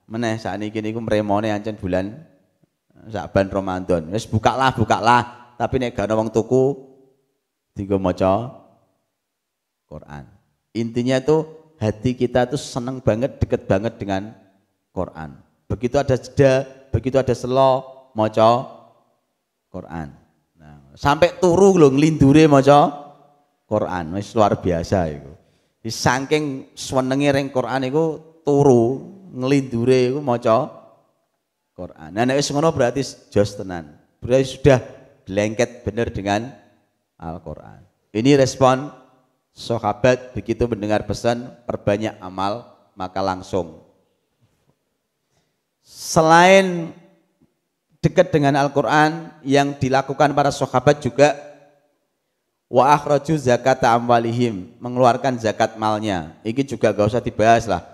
Meneh sakniki niku mremone ancen bulan Sya'ban Ramadan. Wis bukalah, tapi nek gak ana wong tuku dienggo maca Quran. Intinya tuh hati kita tuh seneng banget, deket banget dengan Quran. Begitu ada jeda, begitu ada selo maca Quran. Nah, sampai turu lho nglindure maca Quran. Wis luar biasa iku. Saking senenge ring Quran iku turu ngelindure iku maca Quran. Nah nek wis ngono berarti jos tenan. Berarti sudah lengket benar dengan Al-Qur'an. Ini respon sahabat begitu mendengar pesan perbanyak amal maka langsung. Selain dekat dengan Al-Qur'an, yang dilakukan para sahabat juga wa akhraju zakata amwalihim, mengeluarkan zakat malnya. Ini juga gak usah dibahas lah.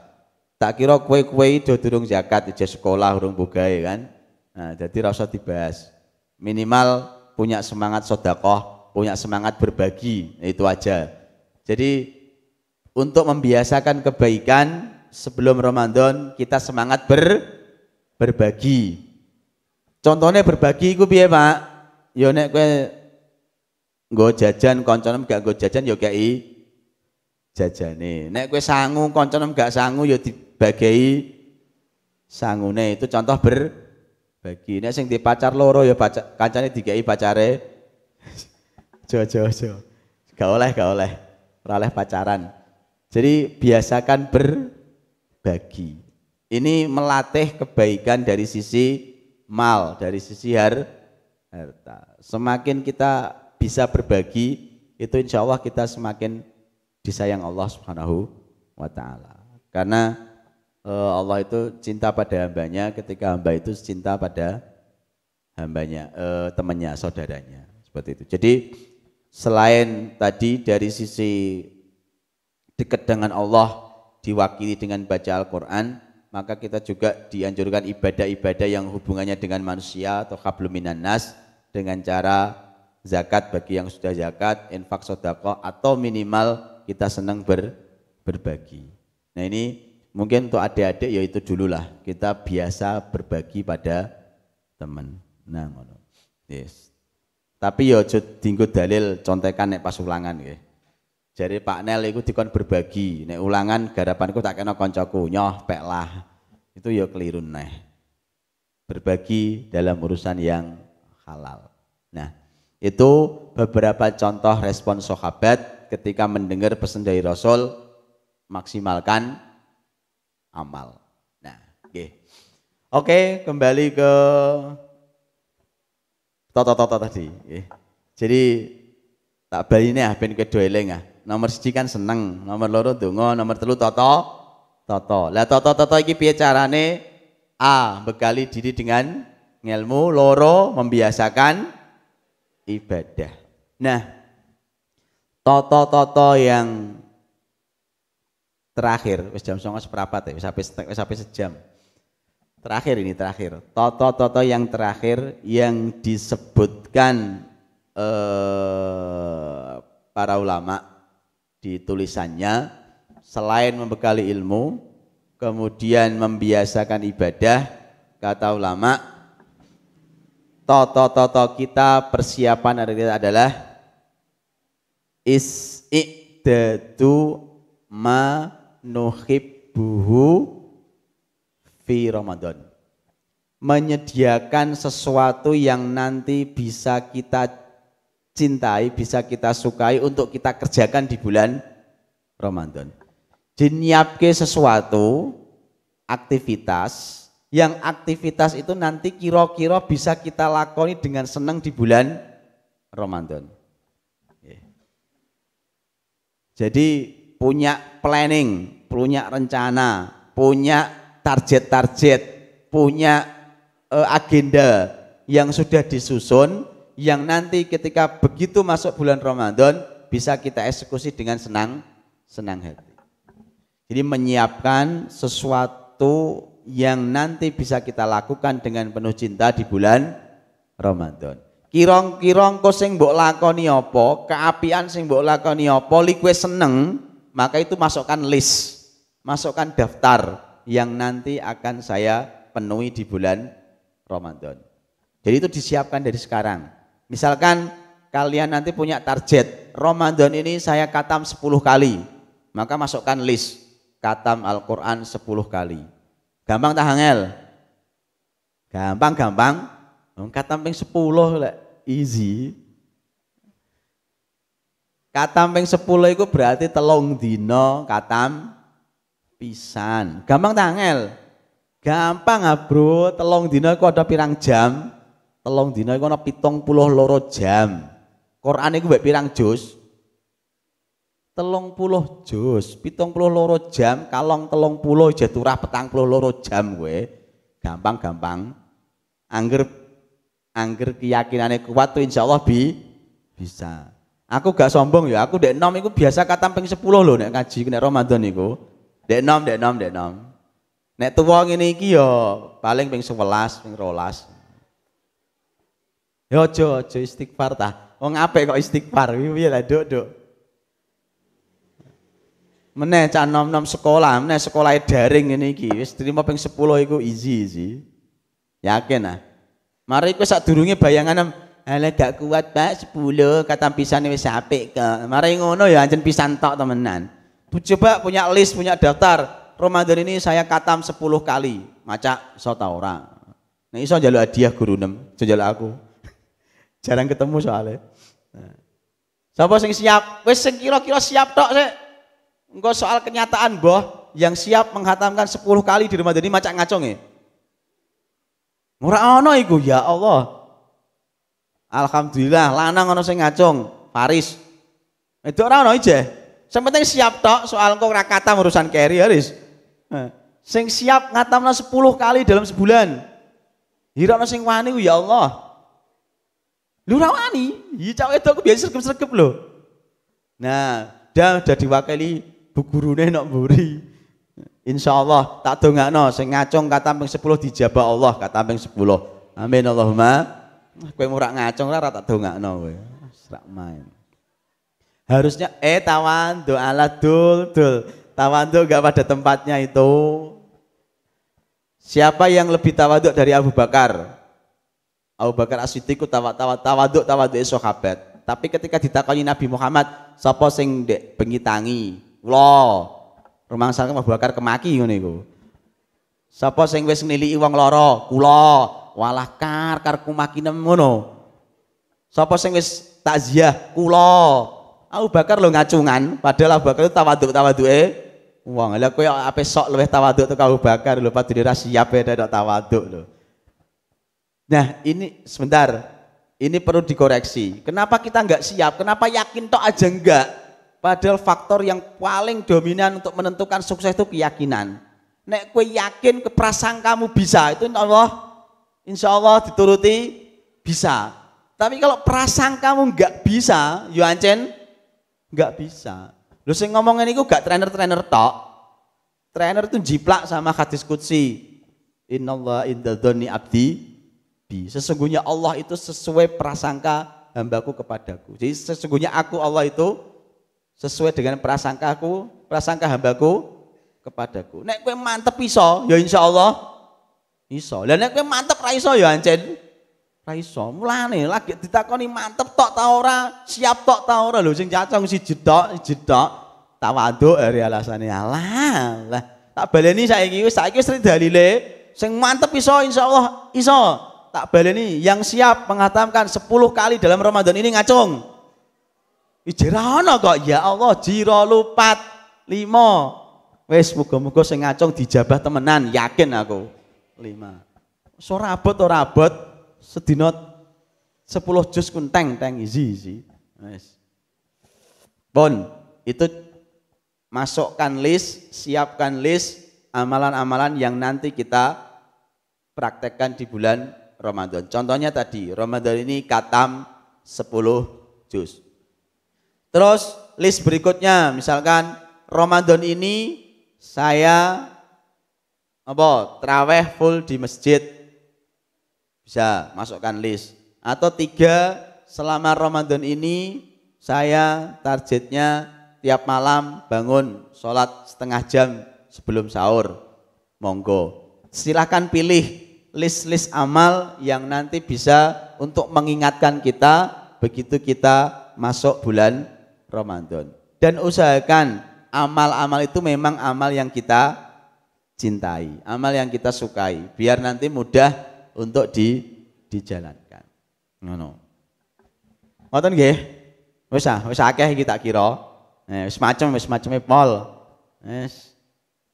Tak kira kue-kue itu durung zakat, ijazah sekolah urung bogahe kan. Nah, jadi ora usah dibahas. Minimal punya semangat sedekah, punya semangat berbagi, itu aja. Jadi untuk membiasakan kebaikan sebelum Ramadan kita semangat berbagi. Contohnya berbagi iku piye, Pak? Ya nek kowe nggo jajan kancanem gak nggo jajan ya kei jajane. Nek kowe sangu kancanem gak sangu ya dibagi sangune. Itu contoh berbagi. Nek sing di pacar loro ya kancane dikei pacare. Jo. Gak oleh. Ora oleh pacaran. Jadi biasakan berbagi. Ini melatih kebaikan dari sisi mal, dari sisi harta. Semakin kita bisa berbagi, itu insya Allah kita semakin disayang Allah Subhanahu wa ta'ala. Karena Allah itu cinta pada hambanya ketika hamba itu cinta pada hambanya, temannya, saudaranya. Seperti itu. Jadi selain tadi dari sisi dekat dengan Allah diwakili dengan baca Al-Quran, maka kita juga dianjurkan ibadah-ibadah yang hubungannya dengan manusia atau hablum minan nas dengan cara zakat bagi yang sudah zakat, infak sedekah atau minimal kita senang berbagi. Nah ini mungkin untuk adik-adik ya itu dululah kita biasa berbagi pada teman. Nah ngono. Yes. Tapi ya aja dienggo dalil contekan nek pas ulangan nggih. Jare Pak Nel iku dikon berbagi, nek ulangan garapanku tak kena koncoku, nyoh pek lah. Itu ya keliru neh. Berbagi dalam urusan yang halal. Nah, itu beberapa contoh respon sahabat ketika mendengar pesan dari Rasul, maksimalkan amal. Nah, oke. Oke, kembali ke toto tadi. Jadi tak bali ini ben kedo eling ah. Nomor 1 kan seneng, nomor 2 donga, nomor 3 toto. Lah toto iki piye carane? A, bekali diri dengan ilmu, 2 membiasakan ibadah. Nah, toto yang terakhir, wis jam 09.04 ya, wis sampai sejam. Terakhir. Toto yang terakhir yang disebutkan para ulama di tulisannya, selain membekali ilmu, kemudian membiasakan ibadah, kata ulama, toto kita persiapan adalah is-i'dadu ma nuhibbuhu fi Ramadan. Menyediakan sesuatu yang nanti bisa kita cintai, bisa kita sukai untuk kita kerjakan di bulan Ramadan. Nyiapke sesuatu aktivitas yang aktivitas itu nanti kira-kira bisa kita lakoni dengan senang di bulan Ramadan. Jadi punya planning, punya rencana, punya target-target, punya agenda yang sudah disusun, yang nanti ketika begitu masuk bulan Ramadan bisa kita eksekusi dengan senang hati. Jadi menyiapkan sesuatu yang nanti bisa kita lakukan dengan penuh cinta di bulan Ramadan. Kirong-kirong kok sing mbok lakoni apa, keapian sing mbok lakoni apa, kowe seneng, maka itu masukkan list, masukkan daftar yang nanti akan saya penuhi di bulan Ramadan. Jadi itu disiapkan dari sekarang. Misalkan kalian nanti punya target, Ramadan ini saya khatam 10 kali, maka masukkan list, khatam Al-Quran 10 kali. Gampang tak Hangel? Gampang. Khatam ping 10 lek easy. Khatam ping 10 itu berarti 3 dina khatam pisan. Gampang tak Angel? Gampang bro, 3 dina iku ada pirang jam? 3 dina iku ana 72 jam. Quran iku mbek pirang juz? 30 juz, 72 jam, kalong 30 jaturah 42 jam kowe. Gampang. Angger keyakinane kuat tuh insyaallah bisa. Aku gak sombong ya, aku dek nom iku biasa khatam ping 10 lho nek ngaji nek Ramadan iku. Dek nom. Nek tuwa ngene iki ya paling ping 11, ping 12. Ya aja istighfar ta. Wong apik kok istighfar. Piye lah, Duk. Meneh cah nom-nom sekolah, meneh sekolah daring ngene iki wis trimo ping 10 iku easy. Yakin ah. Mari iku sadurunge bayangan ala gak kuat Pak 10 kata pisane wis apik kok. Mari ngono ya ancen pisan tok temenan. Coba punya list, punya daftar. Ramadan ini saya khatam 10 kali. Maca iso ta ora? Nek iso njaluk hadiah guru nem, aja njaluk aku. Jarang ketemu soalnya. Sapa sing siap? Wis sing kira-kira siap tok sik. Engko soal kenyataan boh yang siap menghatamkan 10 kali di Ramadan ini maca ngacung ya. Ora ono iku ya Allah. Alhamdulillah lanang ono sing ngacung, Faris. Itu ora ono ijeh. Sing penting siap tok soal engko ora katam urusan keri Haris. Sing siap ngatamna 10 kali dalam sebulan. Ira ono sing wani ku ya Allah. Lu ora wani, iki cak wedok biasa sregep-sregep lho. Nah, udah diwakili bu gurune nok mburi. Insyaallah tak dongakno sing ngacung kata ping 10 dijabah Allah kata ping 10. Amin Allahumma. Kowe murak ngacung ora tak dongakno kowe. Rak main. Harusnya tawadhu ala dul. Tawadhu enggak pada tempatnya itu. Siapa yang lebih tawadhu dari Abu Bakar? Abu Bakar As-Siddiq tawadhu sahabat. Tapi ketika ditakoni Nabi Muhammad, sapa sing ndek bengi tangi? Kula. Rumangsa Abu Bakar kemaki ngono iku. Sapa sing wis niliki wong lara? Kula. Walah karku makinem ngono. Sapa sing wis takziah? Kula. Abu Bakar lo ngacungan, padahal Abu Bakar itu tawadhuke wong. Lah kowe ape sok luwih tawadhu to Abu Bakar lho padahal ora siap dak tawadhu lho. Nah, ini sebentar. Ini perlu dikoreksi. Kenapa kita enggak siap? Kenapa yakin tok aja enggak? Padahal faktor yang paling dominan untuk menentukan sukses itu keyakinan. Nek kowe yakin keprasangkamu bisa, itu insya Allah dituruti bisa. Tapi kalau prasangkamu enggak bisa, yo ancen enggak bisa. Lu sing ngomongin itu gak trainer tok. Trainer itu jiplak sama hadis qudsi. Innallaha inda dzanni abdi bi. Sesungguhnya Allah itu sesuai prasangka hambaku kepadaku. Jadi sesungguhnya aku Allah itu sesuai dengan prasangka hambaku kepadaku. Nek kowe mantep iso, ya insyaallah iso. Lah nek kowe mantep ra iso ya ancen ra iso. Mulane lagi ditakoni mantep tok ta ora, siap tok ta ora lho sing cacong siji tok tawadhu ari alasane Allah. Tak baleni saiki wis dalile sing mantep iso insyaallah iso. Tak baleni yang siap mengatakan 10 kali dalam Ramadan ini ngacung. Ijrana kok ya Allah jira lupat 5. Wis muga-muga sing ngacung dijabah temenan, yakin aku. 5. Ora abot sedina 10 juz kun teng izi. Wis. Pun itu masukkan list, siapkan list amalan-amalan yang nanti kita praktekkan di bulan Ramadan. Contohnya tadi, Ramadan ini katam 10 juz. Terus list berikutnya, misalkan Ramadan ini saya traweh full di masjid. Bisa masukkan list. Atau 3, selama Ramadan ini saya targetnya tiap malam bangun sholat setengah jam sebelum sahur. Monggo. Silakan pilih list-list amal yang nanti bisa untuk mengingatkan kita begitu kita masuk bulan Ramadan. Dan usahakan amal-amal itu memang amal yang kita cintai, amal yang kita sukai, biar nanti mudah untuk dijalankan. Ngono. Ngoten nggih? Wis akeh iki tak kira. Wis macam-macame pol.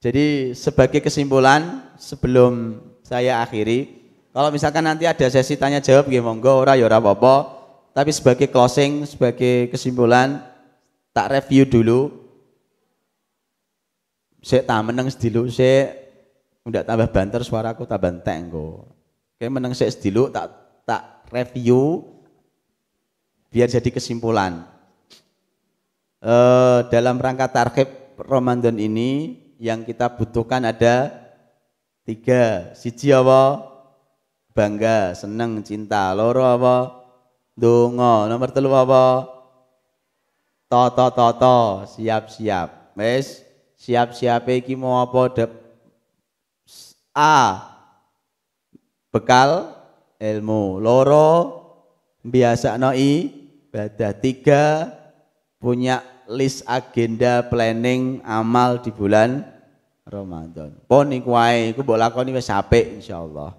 Jadi sebagai kesimpulan sebelum saya akhiri, kalau misalkan nanti ada sesi tanya jawab nggih monggo, ora ya ora apa-apa. Tapi sebagai closing, sebagai kesimpulan tak review dulu. Sik tak meneng sedilu sik ndak tambah banter suaraku tambah entek engko. Kayak meneng sik sedilu tak review biar jadi kesimpulan. Dalam rangka tarhib Ramadan ini yang kita butuhkan ada 3. Siji apa? Bangga, seneng, cinta. Loro apa? Donga. Nomor 3 apa? Toto, siap-siap. Wis, siap-siape iki mau apa? A. Bekal ilmu. Loro biasakno ibadah. 3. Punya list agenda planning amal di bulan Ramadan. Pon iku wae, iku mbok lakoni wis apik insyaallah.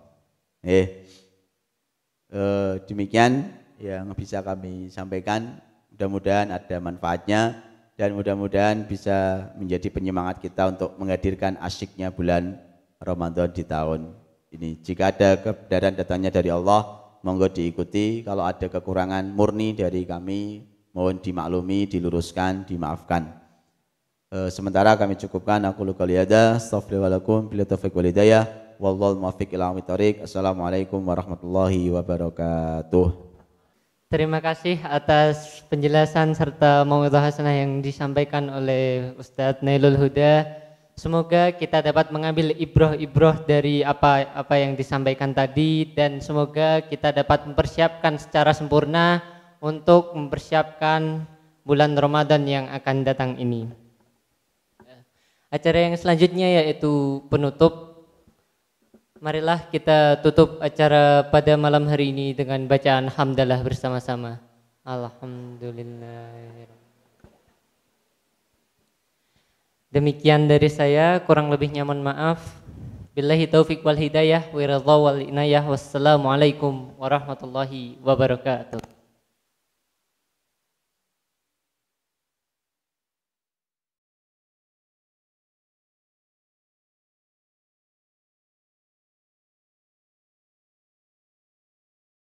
Demikian yang bisa kami sampaikan. Mudah-mudahan ada manfaatnya dan mudah-mudahan bisa menjadi penyemangat kita untuk menghadirkan asyiknya bulan Ramadan di tahun ini. Jika ada kebenaran datangnya dari Allah, monggo diikuti. Kalau ada kekurangan murni dari kami, mohon dimaklumi, diluruskan, dimaafkan. Sementara kami cukupkan. Aku luka liada, astaghfirullahaladzim, bila taufiq wal hidayah, wallahul muwaffiq ila aqwamit thoriq. Assalamualaikum warahmatullahi wabarakatuh. Terima kasih atas penjelasan serta mau'izah hasanah yang disampaikan oleh Ustadz Nailul Huda. semoga kita dapat mengambil ibroh-ibroh dari apa yang disampaikan tadi, dan semoga kita dapat mempersiapkan secara sempurna untuk mempersiapkan bulan Ramadan yang akan datang ini. Acara yang selanjutnya yaitu penutup. Marilah kita tutup acara pada malam hari ini dengan bacaan hamdalah bersama-sama. Alhamdulillah. Demikian dari saya, kurang lebihnya mohon maaf. Billahi taufiq wal hidayah wa ridha wal inayah. Wassalamualaikum warahmatullahi wabarakatuh.